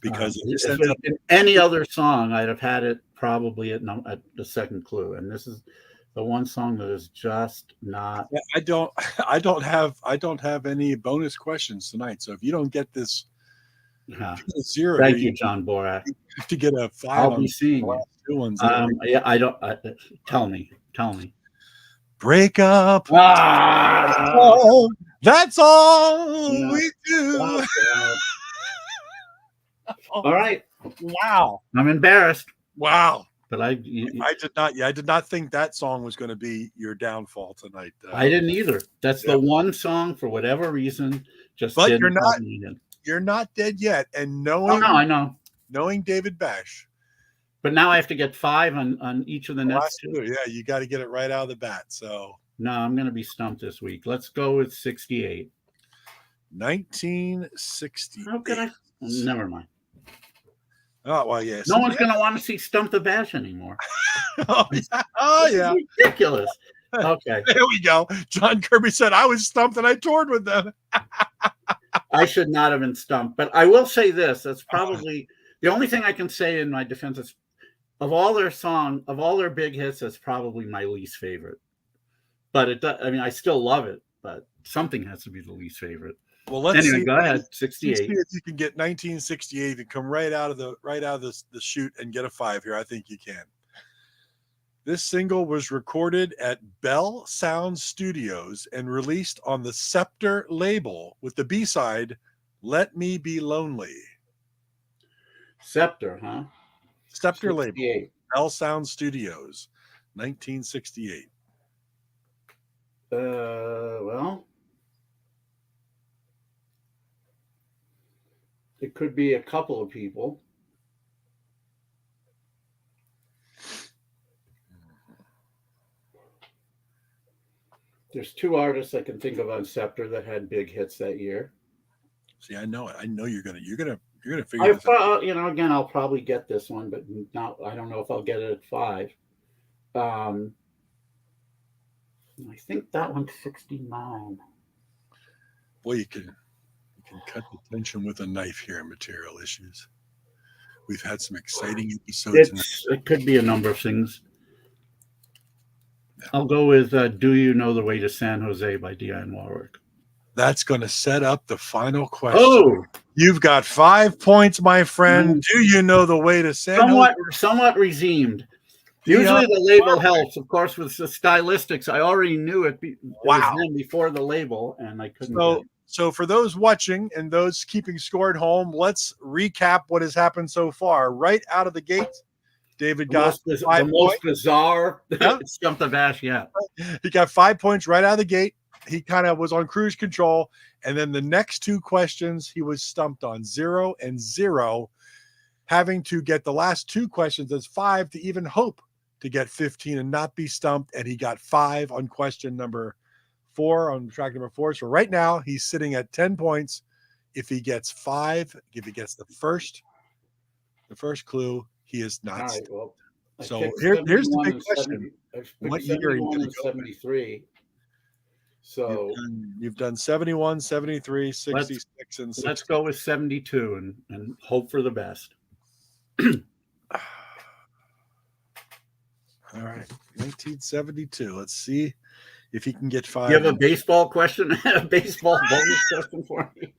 Because in any other song, I'd have had it probably at the second clue, and this is the one song that is just not. I don't have any bonus questions tonight. So if you don't get this 0, thank you, John Borak. You have to get a 5. I'll be seeing you. Two ones. Yeah, I don't. Tell me. Break up. That's all we do. All right. Wow. I'm embarrassed. Wow. But I did not think that song was going to be your downfall tonight. I didn't either. That's the one song, for whatever reason, just. But didn't you're not dead yet, and I know. Knowing David Bash. But now I have to get 5 on each of the next 2. Yeah, you got to get it right out of the bat. So no, I'm going to be stumped this week. Let's go with 68. 1960. How could I? Never mind. Oh well, yes. No one's going to want to see Stump the Bash anymore. Oh yeah. Ridiculous. Okay. There we go. John Kirby said I was stumped and I toured with them. I should not have been stumped, but I will say this: that's probably the only thing I can say in my defense. Is of all their big hits, that's probably my least favorite. But I still love it, but something has to be the least favorite. Well, let's see. Go ahead. 68. See if you can get 1968 and come right out of the chute and get a 5 here. I think you can. This single was recorded at Bell Sound Studios and released on the Scepter label with the B-side, Let Me Be Lonely. Scepter, huh? Scepter label. Bell Sound Studios, 1968. Well, it could be a couple of people. There's 2 artists I can think of on Scepter that had big hits that year. See, I know it. I know you're gonna figure this out. Again, I'll probably get this one, but not. I don't know if I'll get it at 5. I think that one's 69. Boy, you can cut the tension with a knife here in Material Issues. We've had some exciting episodes. It could be a number of things. I'll go with Do You Know the Way to San Jose by Dionne Warwick. That's going to set up the final question. Oh! You've got 5 points, my friend. Do you know the way to San Jose? Somewhat redeemed. Usually the label helps. Of course, with the stylistics, I already knew it. Wow. It was before the label, and I couldn't. So for those watching and those keeping score at home, let's recap what has happened so far. Right out of the gate, David got 5 points. The most bizarre Stump the Bash yet. He got 5 points right out of the gate. He kind of was on cruise control. And then the next 2 questions, he was stumped on 0 and 0, having to get the last 2 questions as 5 to even hope to get 15 and not be stumped. And he got 5 on question number 4, on track number 4. So right now he's sitting at 10 points. If he gets 5, if he gets the first clue, he is not. Right, well, so here's the big question. What year are you going to 73? So you've done 71, 73, 66, and 60. Let's go with 72 and hope for the best. All right, 1972. Let's see if he can get 5. You have a baseball question? A baseball bonus question for me?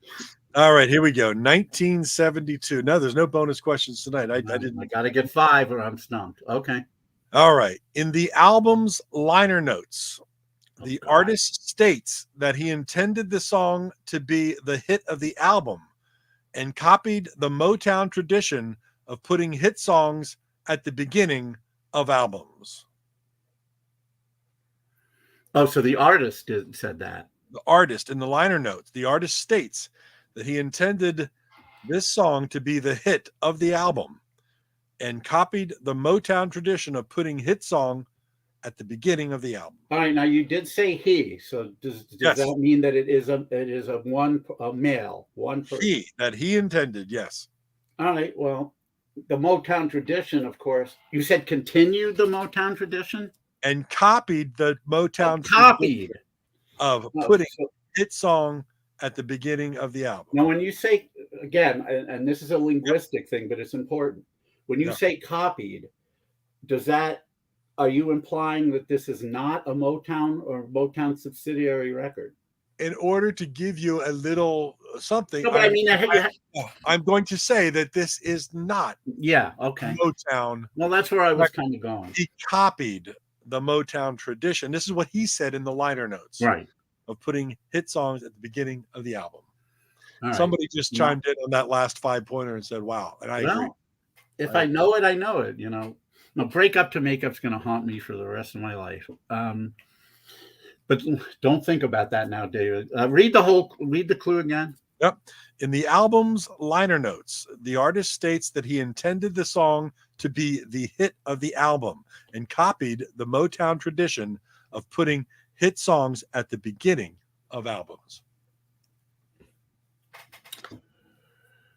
All right, here we go. 1972. No, there's no bonus questions tonight. I didn't. I got to get 5 or I'm stumped. Okay. All right. In the album's liner notes, the artist states that he intended the song to be the hit of the album and copied the Motown tradition of putting hit songs at the beginning of albums. Oh, so the artist said that. The artist in the liner notes, the artist states that he intended this song to be the hit of the album and copied the Motown tradition of putting hit song at the beginning of the album. All right, now you did say he, so does Yes. that mean that it is a male, one person? He intended, yes. All right, well, the Motown tradition, of course. You said continued the Motown tradition? And copied the Motown copied of putting hit song at the beginning of the album. Now, when you say, again, and this is a linguistic thing, but it's important. When you say copied, are you implying that this is not a Motown or Motown subsidiary record? In order to give you a little something, no, but I'm going to say that this is not Motown. Well, that's where I was kind of going. He copied the Motown tradition. This is what he said in the liner notes. Right. Of putting hit songs at the beginning of the album. Right. Somebody just chimed in on that last 5-pointer and said, wow. And I agree. If I know it, I know it. Now, breakup to makeup's going to haunt me for the rest of my life. But don't think about that now, David. Read the clue again. Yep. In the album's liner notes, the artist states that he intended the song to be the hit of the album and copied the Motown tradition of putting hit songs at the beginning of albums.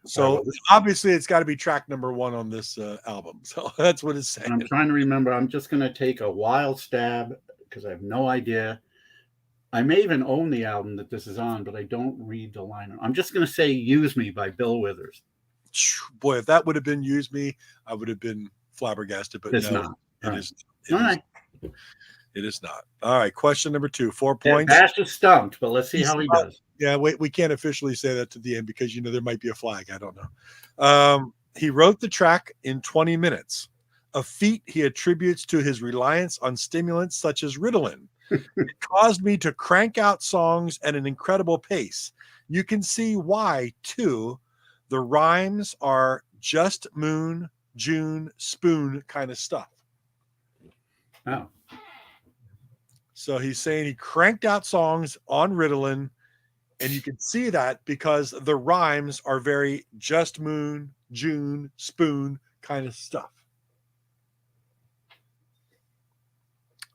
So obviously it's got to be track number 1 on this album. So that's what it's saying. I'm trying to remember. I'm just going to take a wild stab because I have no idea. I may even own the album that this is on, but I don't read the liner. I'm just going to say Use Me by Bill Withers. Boy, if that would have been Use Me, I would have been flabbergasted, but it's no, not. It is. All right. It is not. All right. Question number 2, 4 points. Bash is stumped, but let's see how he does. Yeah, we can't officially say that to the end because, there might be a flag. I don't know. He wrote the track in 20 minutes, a feat he attributes to his reliance on stimulants such as Ritalin. It caused me to crank out songs at an incredible pace. You can see why, too. The rhymes are just moon, June, spoon kind of stuff. Oh. So he's saying he cranked out songs on Ritalin, and you can see that because the rhymes are very just moon, June, spoon kind of stuff.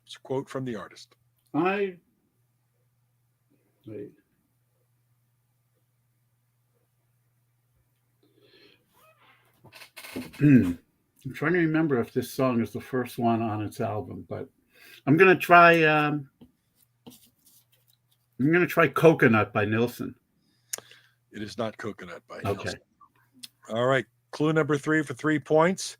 It's a quote from the artist. Wait. I'm trying to remember if this song is the first one on its album, but I'm going to try Coconut by Nilsson. It is not Coconut by Nilsson. Okay. All right. Clue number 3 for 3 points.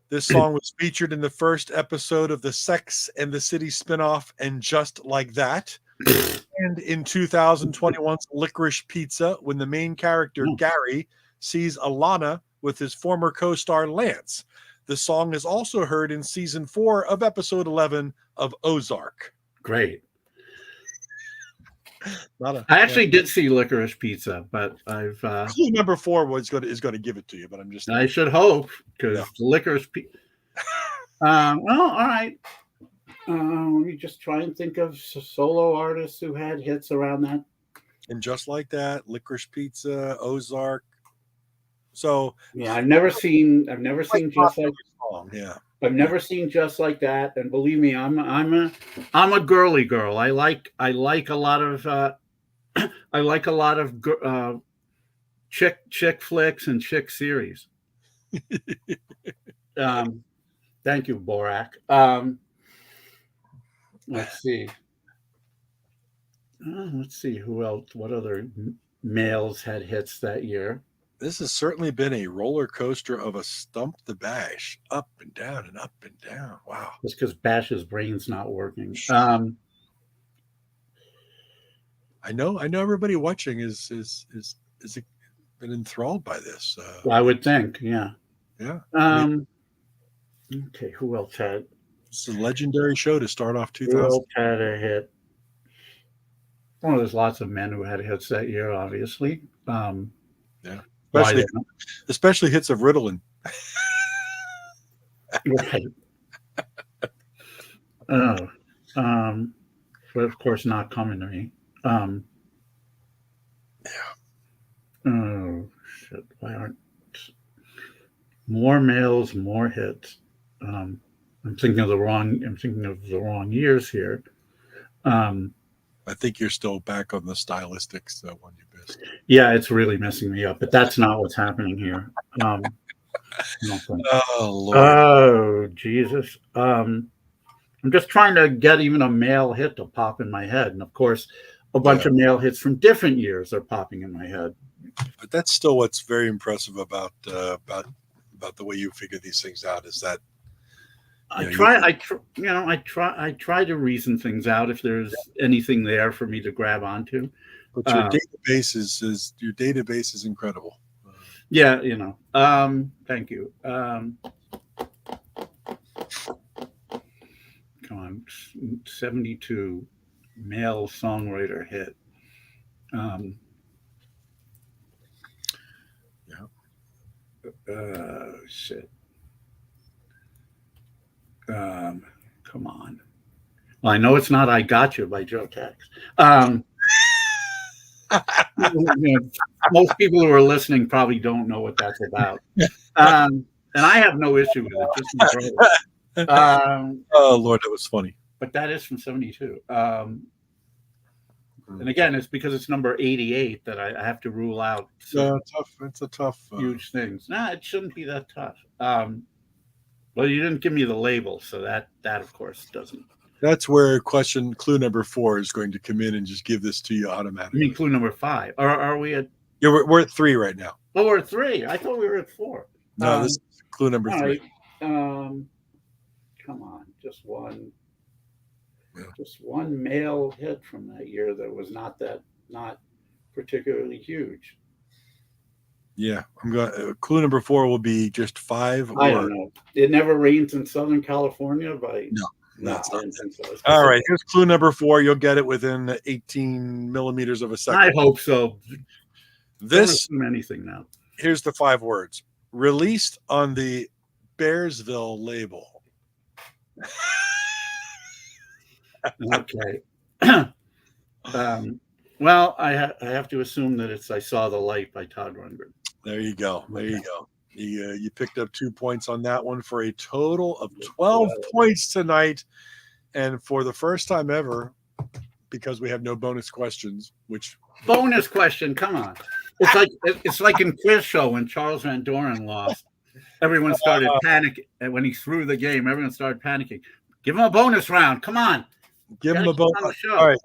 This song was featured in the first episode of the Sex and the City spinoff And Just Like That. And in 2021's Licorice Pizza, when the main character, Gary, sees Alana with his former co-star Lance. The song is also heard in season 4 of episode 11 of Ozark. Great. I actually did see Licorice Pizza, but I've clue number 4 is going to give it to you, but I'm just. I should hope because Licorice Pizza. Well, all right. Let me just try and think of solo artists who had hits around that. And Just Like That, Licorice Pizza, Ozark. So yeah, I've never seen Just Like song. Yeah. I've never seen Just Like That, and believe me, I'm a girly girl. I like a lot of chick flicks and chick series. Thank you, Borak. Let's see. Let's see who else. What other males had hits that year? This has certainly been a roller coaster of a stump the bash, up and down and up and down. Wow. Just because Bash's brain's not working. I know everybody watching is been enthralled by this. I would think, yeah. Yeah. Okay, who else had? It's a legendary show to start off 2000. Who else had a hit? Well, there's lots of men who had hits that year, obviously. Yeah. Especially hits of Ritalin. Right. but of course not coming to me. Oh shit! Why aren't more males, more hits? I'm thinking of the wrong years here. I think you're still back on the stylistics one you missed. Yeah, it's really messing me up, but that's not what's happening here. I don't think. Oh Lord! Oh Jesus! I'm just trying to get even a male hit to pop in my head, and of course, a bunch of male hits from different years are popping in my head. But that's still what's very impressive about the way you figure these things out is that I try to reason things out if there's anything there for me to grab onto. But your database is incredible. Yeah, thank you. Come on, 72 male songwriter hit. Shit. Come on. Well, I know it's not "I Got You" by Joe Tex. Most people who are listening probably don't know what that's about. And I have no issue with it. Just my brother. Oh Lord, that was funny. But that is from 72. And again, it's because it's number 88 that I have to rule out. It's a tough. Huge things. Nah, it shouldn't be that tough. Well, you didn't give me the label, so that of course doesn't. That's where clue number 4 is going to come in and just give this to you automatically. You mean clue number 5? Or are we at? Yeah, we're at 3 right now. Oh, we're at 3. I thought we were at 4. No, this is clue number 3. Right. Come on, just one male hit from that year that was not particularly huge. Yeah, I'm going. Clue number 4 will be just 5. I don't know. It Never Rains in Southern California by. No, that's not. So. All right, here's clue number 4. You'll get it within 18 millimeters of a second. I hope so. This don't assume anything now. Here's the 5 words. Released on the Bearsville label. Okay. Well, I have to assume that it's "I Saw the Light" by Todd Rundgren. There you go. You picked up 2 points on that one for a total of 12 points tonight. And for the first time ever, because we have no bonus questions, bonus question, come on. It's like in Quiz Show when Charles Van Doren lost. Everyone started panicking. And when he threw the game, everyone started panicking. Give him a bonus round. Come on. Give him a bonus. All right.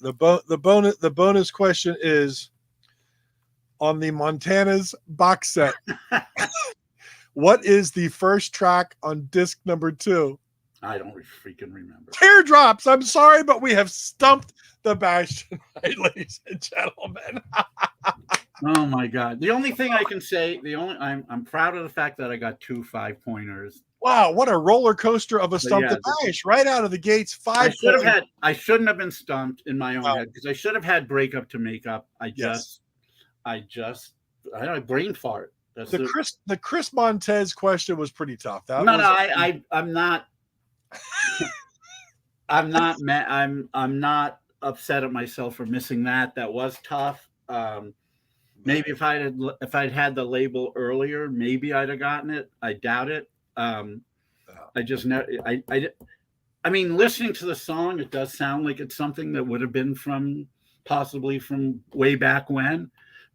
The bonus question is on the Montana's box set. What is the first track on disc number 2? I don't freaking remember. Teardrops. I'm sorry, but we have stumped the bash tonight, ladies and gentlemen. Oh my God! The only thing I can say, I'm proud of the fact that I got 2 5-pointers. Wow, what a roller coaster of a stump the bash right out of the gates. 5. I shouldn't have been stumped in my own head because I should have had breakup to make up. I brain fart. That's the Chris Montez question was pretty tough. I'm not. I'm not upset at myself for missing that. That was tough. Maybe if I'd had the label earlier, maybe I'd have gotten it. I doubt it. I just never. I mean, listening to the song, it does sound like it's something that would have been possibly from way back when,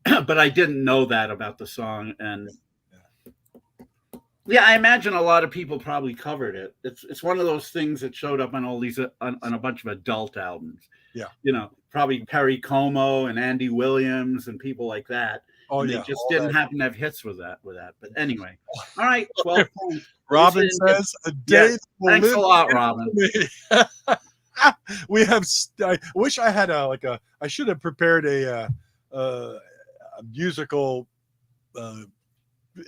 but I didn't know that about the song. And yeah, I imagine a lot of people probably covered it. It's one of those things that showed up on all these on a bunch of adult albums. Yeah, probably Perry Como and Andy Williams and people like that. Oh, they just didn't happen to have hits with that. But anyway, all right. 12 points. Robin says a day. Thanks a lot, Robin. We have. I wish I had I should have prepared a musical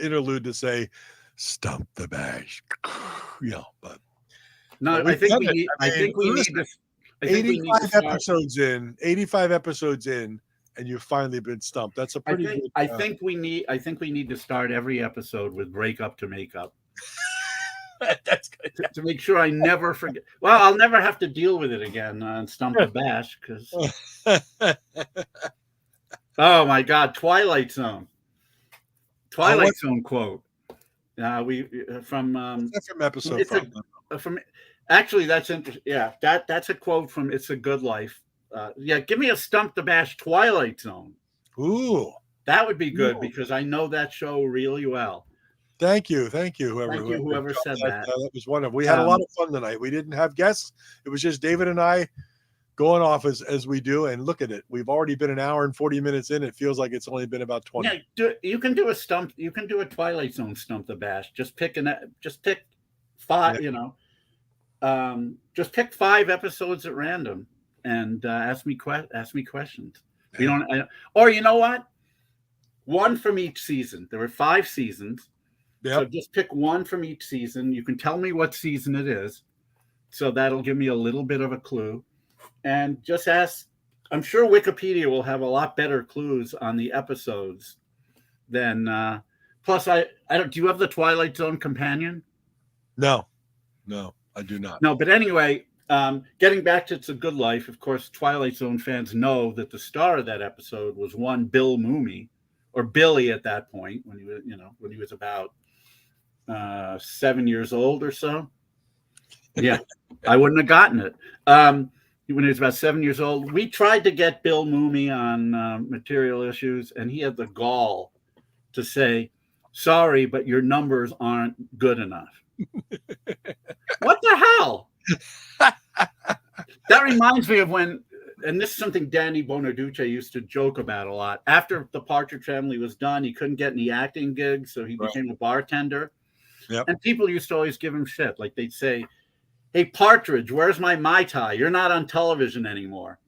interlude to say "Stump the Bash." But no, I think we need to. 85 episodes in, and you've finally been stumped. That's a pretty good. I think we need to start every episode with breakup to make up. That's good. to make sure I never forget. Well, I'll never have to deal with it again on Stump the Bash because. Oh my God, Twilight Zone. Twilight Zone quote. We from That's from episode it's 5. from actually that's interesting. Yeah, that's a quote from It's a Good Life. Yeah, give me a Stump the Bash Twilight Zone. Ooh, that would be good because I know that show really well. Thank you, whoever said that. That was wonderful. We had a lot of fun tonight. We didn't have guests. It was just David and I going off as we do. And look at it. We've already been an hour and 40 minutes in. It feels like it's only been about 20. Yeah, you can do a stump. You can do a Twilight Zone Stump the Bash. Just pick 5. Yeah. Just pick 5 episodes at random and ask me questions. Yeah. We don't. Or you know what? One from each season. There were 5 seasons. Yep. So just pick one from each season. You can tell me what season it is. So that'll give me a little bit of a clue. And just ask. I'm sure Wikipedia will have a lot better clues on the episodes than. Plus, I don't. Do you have the Twilight Zone companion? No, I do not. No, but anyway, getting back to It's a Good Life. Of course, Twilight Zone fans know that the star of that episode was one Bill Mumy, or Billy at that point when he was about 7 years old or so. Yeah, I wouldn't have gotten it. When he was about 7 years old, we tried to get Bill Mumy on Material Issues, and he had the gall to say, "Sorry, but your numbers aren't good enough." What the hell? That reminds me of when, and this is something Danny Bonaduce used to joke about a lot. After the Partridge Family was done, he couldn't get any acting gigs, so he became a bartender. Yep. And people used to always give him shit. Like they'd say, "Hey, Partridge, where's my Mai Tai? You're not on television anymore."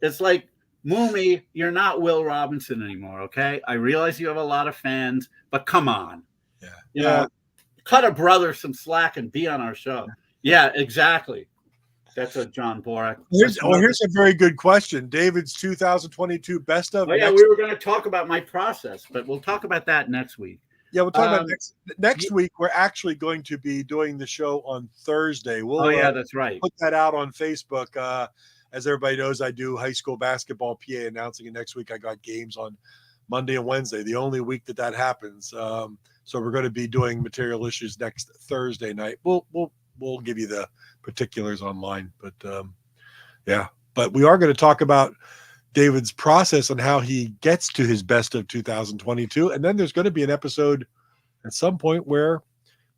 It's like, Mumy, you're not Will Robinson anymore, okay? I realize you have a lot of fans, but come on. Yeah. You know, cut a brother some slack and be on our show. Yeah, exactly. That's a John Borak. Here's a very good question. David's 2022 best of. Oh, yeah, we were going to talk about my process, but we'll talk about that next week. Yeah, we'll talk about next week. We're actually going to be doing the show on Thursday. Oh, yeah, that's right. Put that out on Facebook. As everybody knows, I do high school basketball PA announcing it next week. I got games on Monday and Wednesday, the only week that happens. So we're going to be doing Material Issues next Thursday night. We'll give you the particulars online, but but we are going to talk about David's process on how he gets to his best of 2022. And then there's going to be an episode at some point where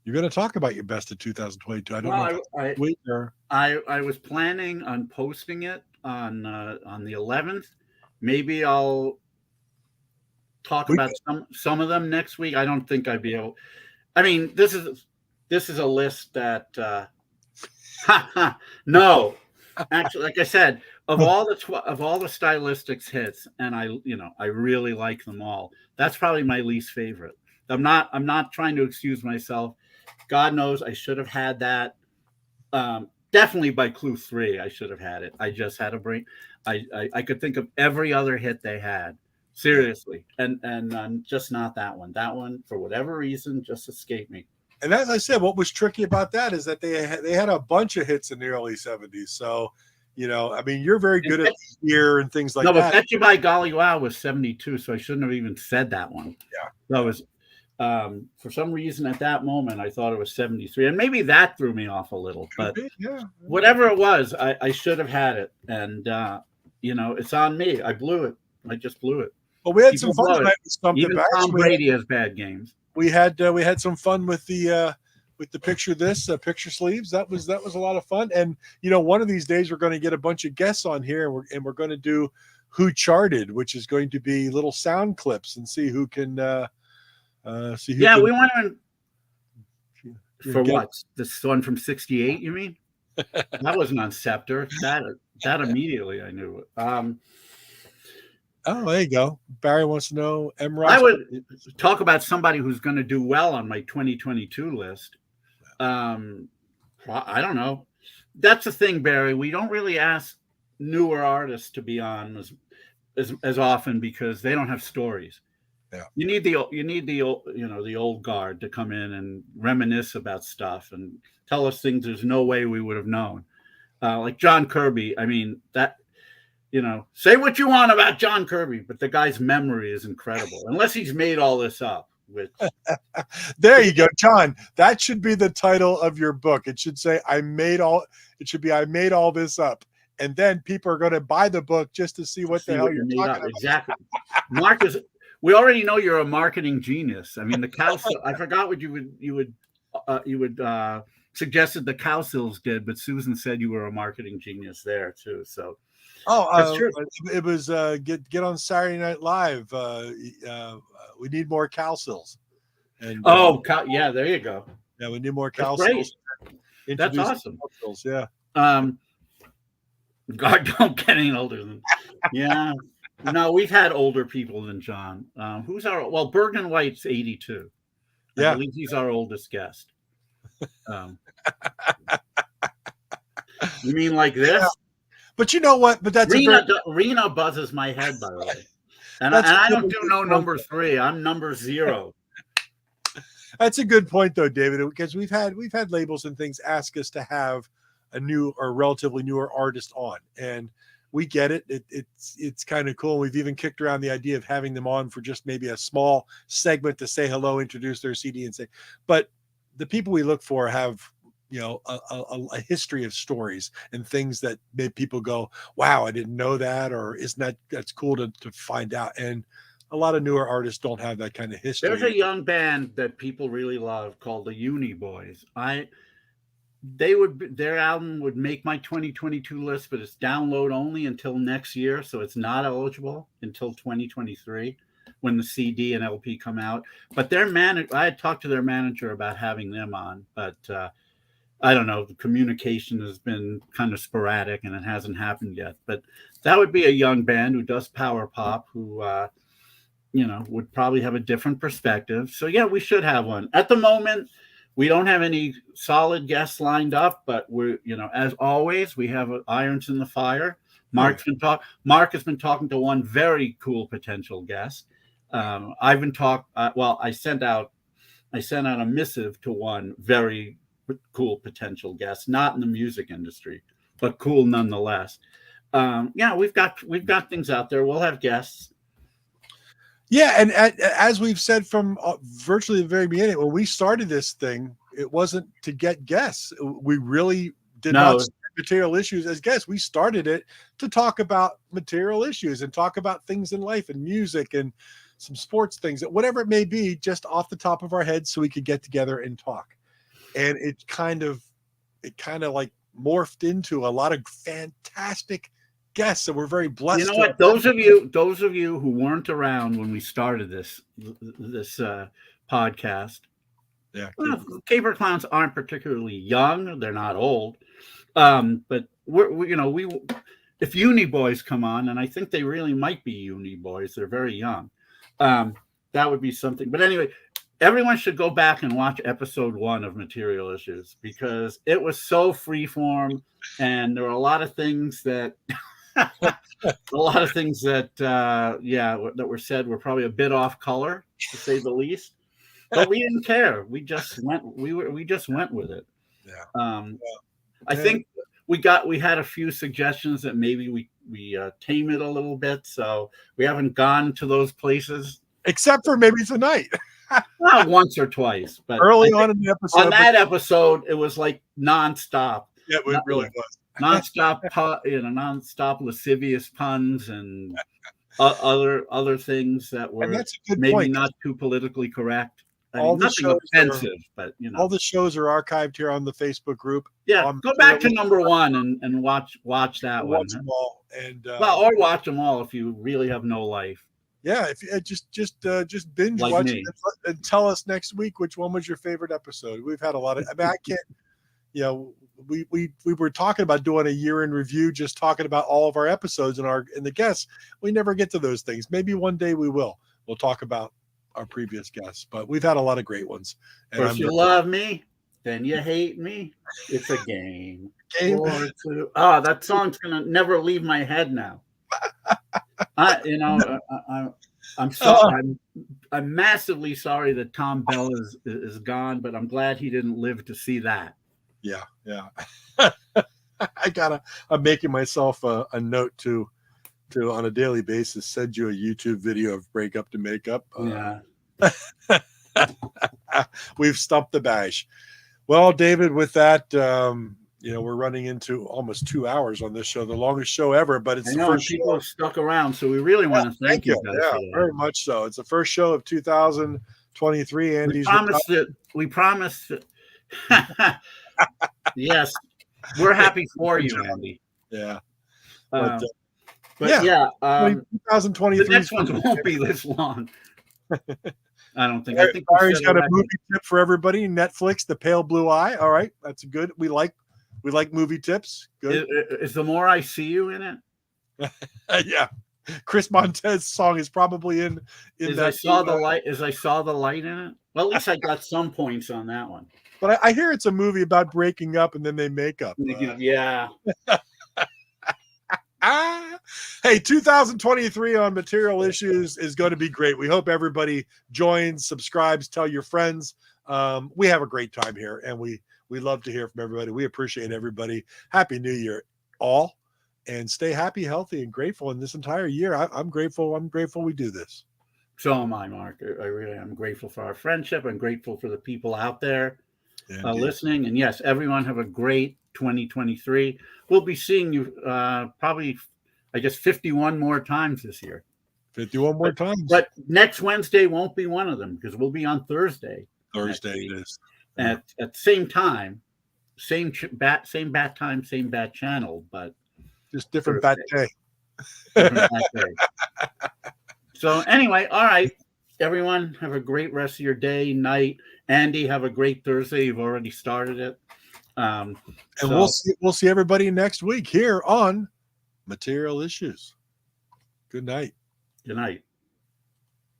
you're going to talk about your best of 2022. I don't know. I was planning on posting it on the 11th. Maybe I'll talk about some of them next week. I don't think I'd be able. I mean, this is a list that no, actually, like I said, of all the stylistics hits, and I really like them all. That's probably my least favorite. I'm not trying to excuse myself. God knows I should have had that. Definitely by clue 3, I should have had it. I just had a brain. I could think of every other hit they had. Seriously, and just not that one. That one, for whatever reason, just escaped me. And as I said, what was tricky about that is that they had a bunch of hits in the early 70s. So, I mean, you're very good at the year and things like that. No, but Bet You By Golly Wow was 72, so I shouldn't have even said that one. Yeah. That was, for some reason at that moment, I thought it was 73. And maybe that threw me off a little. But whatever it was, I should have had it. And, it's on me. I blew it. I just blew it. Well, we had some fun tonight with Stump the Bash. Tom Brady has bad games. We had some fun with the picture sleeves. That was a lot of fun. And one of these days we're going to get a bunch of guests on here, and we're going to do Who Charted, which is going to be little sound clips and see who can see who. Yeah, we want to. For what? This one from '68? You mean? That wasn't on Scepter. That immediately I knew it. Oh, there you go. Barry wants to know Ross. I would talk about somebody who's going to do well on my 2022 list. I don't know. That's the thing, Barry. We don't really ask newer artists to be on as often because they don't have stories. You need the the old guard to come in and reminisce about stuff and tell us things there's no way we would have known. Like John Kirby. I mean, that say what you want about John Kirby, but the guy's memory is incredible. Unless he's made all this up, which there you go, John. That should be the title of your book. It should say I made all this up. And then people are going to buy the book just to see what the hell you're talking about. Exactly. Marcus, we already know you're a marketing genius. I mean, the cow. I forgot what you would suggested the cow sills did, but Susan said you were a marketing genius there too. So, that's true. It was get on Saturday Night Live. We need more cow sills. And yeah, there you go. Yeah, we need more cow sills. That's awesome. Sills, yeah. God, don't get any older than. Yeah. No, we've had older people than John. Who's Bergen White's 82. I believe he's our oldest guest. You mean like this? Yeah. But you know what? But that's Rena buzzes my head, by the way. And I don't do no number 3. I'm number 0. That's a good point, though, David, because we've had labels and things ask us to have a new or relatively newer artist on, and we get it. It's kind of cool. We've even kicked around the idea of having them on for just maybe a small segment to say hello, introduce their CD, and say. But the people we look for have a history of stories and things that make people go, "Wow, I didn't know that," or "Isn't that's cool to find out?" And a lot of newer artists don't have that kind of history. There's a young band that people really love called the Uni Boys. Their album would make my 2022 list, but it's download only until next year, so it's not eligible until 2023 when the CD and LP come out. But I had talked to their manager about having them on, but I don't know. The communication has been kind of sporadic, and it hasn't happened yet. But that would be a young band who does power pop, who would probably have a different perspective. So yeah, we should have one. At the moment, we don't have any solid guests lined up, but we're, as always, we have irons in the fire. Mark has been talking to one very cool potential guest. I've been I sent out a missive to one very cool potential guest, not in the music industry, but cool nonetheless. We've got things out there. We'll have guests. Yeah, and as we've said from virtually the very beginning, when we started this thing, it wasn't to get guests. We really did not start material issues as guests. We started it to talk about material issues and talk about things in life and music and some sports things, whatever it may be, just off the top of our heads, so we could get together and talk. And it kind of like morphed into a lot of fantastic guests that we're very blessed. You know what? Those of you who weren't around when we started this podcast, Caper Clowns aren't particularly young. They're not old, but we if Uni Boys come on, and I think they really might be Uni Boys. They're very young. That would be something. But anyway, everyone should go back and watch episode 1 of Material Issues, because it was so freeform, and there were a lot of things that. That were said were probably a bit off color, to say the least, but we didn't care. We just went with it. I think we had a few suggestions that maybe we tame it a little bit, so we haven't gone to those places except for maybe tonight. Not once or twice, but early on in the episode. On that episode, it was like nonstop. Yeah, it really was. Nonstop lascivious puns and other things that were maybe not too politically correct. Nothing offensive, but all the shows are archived here on the Facebook group. Yeah, go back to number 1 and watch that one. Watch them all, or watch them all if you really have no life. Yeah, if you just binge like watch me. it and tell us next week which one was your favorite episode. We've had a lot of. I mean, I can't. We were talking about doing a year in review, just talking about all of our episodes and the guests. We never get to those things. Maybe one day we will. We'll talk about our previous guests, but we've had a lot of great ones. First you love me, then you hate me. It's a game. That song's gonna never leave my head now. I I'm sorry. I'm massively sorry that Tom Bell is gone, but I'm glad he didn't live to see that. Yeah. I'm making myself a note to on a daily basis send you a YouTube video of breakup to makeup. Yeah. We've stumped the bash. Well, David, with that, we're running into almost 2 hours on this show, the longest show ever, but it's I the know, first and people show. have stuck around, so we really want to thank you guys Yeah, for that. very much so. It's the first show of 2023. Andy's We promised that. Yes, we're happy for you, Andy. Yeah. But yeah, 2023. The next ones won't be this long. I don't think. I think Barry's got a movie tip for everybody. Netflix, The Pale Blue Eye. All right, that's good. We like movie tips. Good. Is The More I See You in it? Yeah. Chris Montez's song is probably in that. I saw the light. As I saw the light in it. Well, at least I got some points on that one. But I hear it's a movie about breaking up and then they make up. Yeah. Hey, 2023 on Material Issues is going to be great. We hope everybody joins, subscribes, tell your friends. We have a great time here, and we love to hear from everybody. We appreciate everybody. Happy New Year, all, and stay happy, healthy, and grateful in this entire year. I'm grateful. I'm grateful we do this. So am I, Mark. I really am grateful for our friendship. I'm grateful for the people out there listening. And yes, everyone have a great 2023. We'll be seeing you probably, I guess, 51 more times this year. 51 more times. But next Wednesday won't be one of them because we'll be on Thursday. Thursday it is. At the same time, same bat time, same bat channel, but just different bat day. Different bat day. So anyway, all right, everyone, have a great rest of your day, night. Andy, have a great Thursday. You've already started it. And we'll see everybody next week here on Material Issues. Good night. Good night.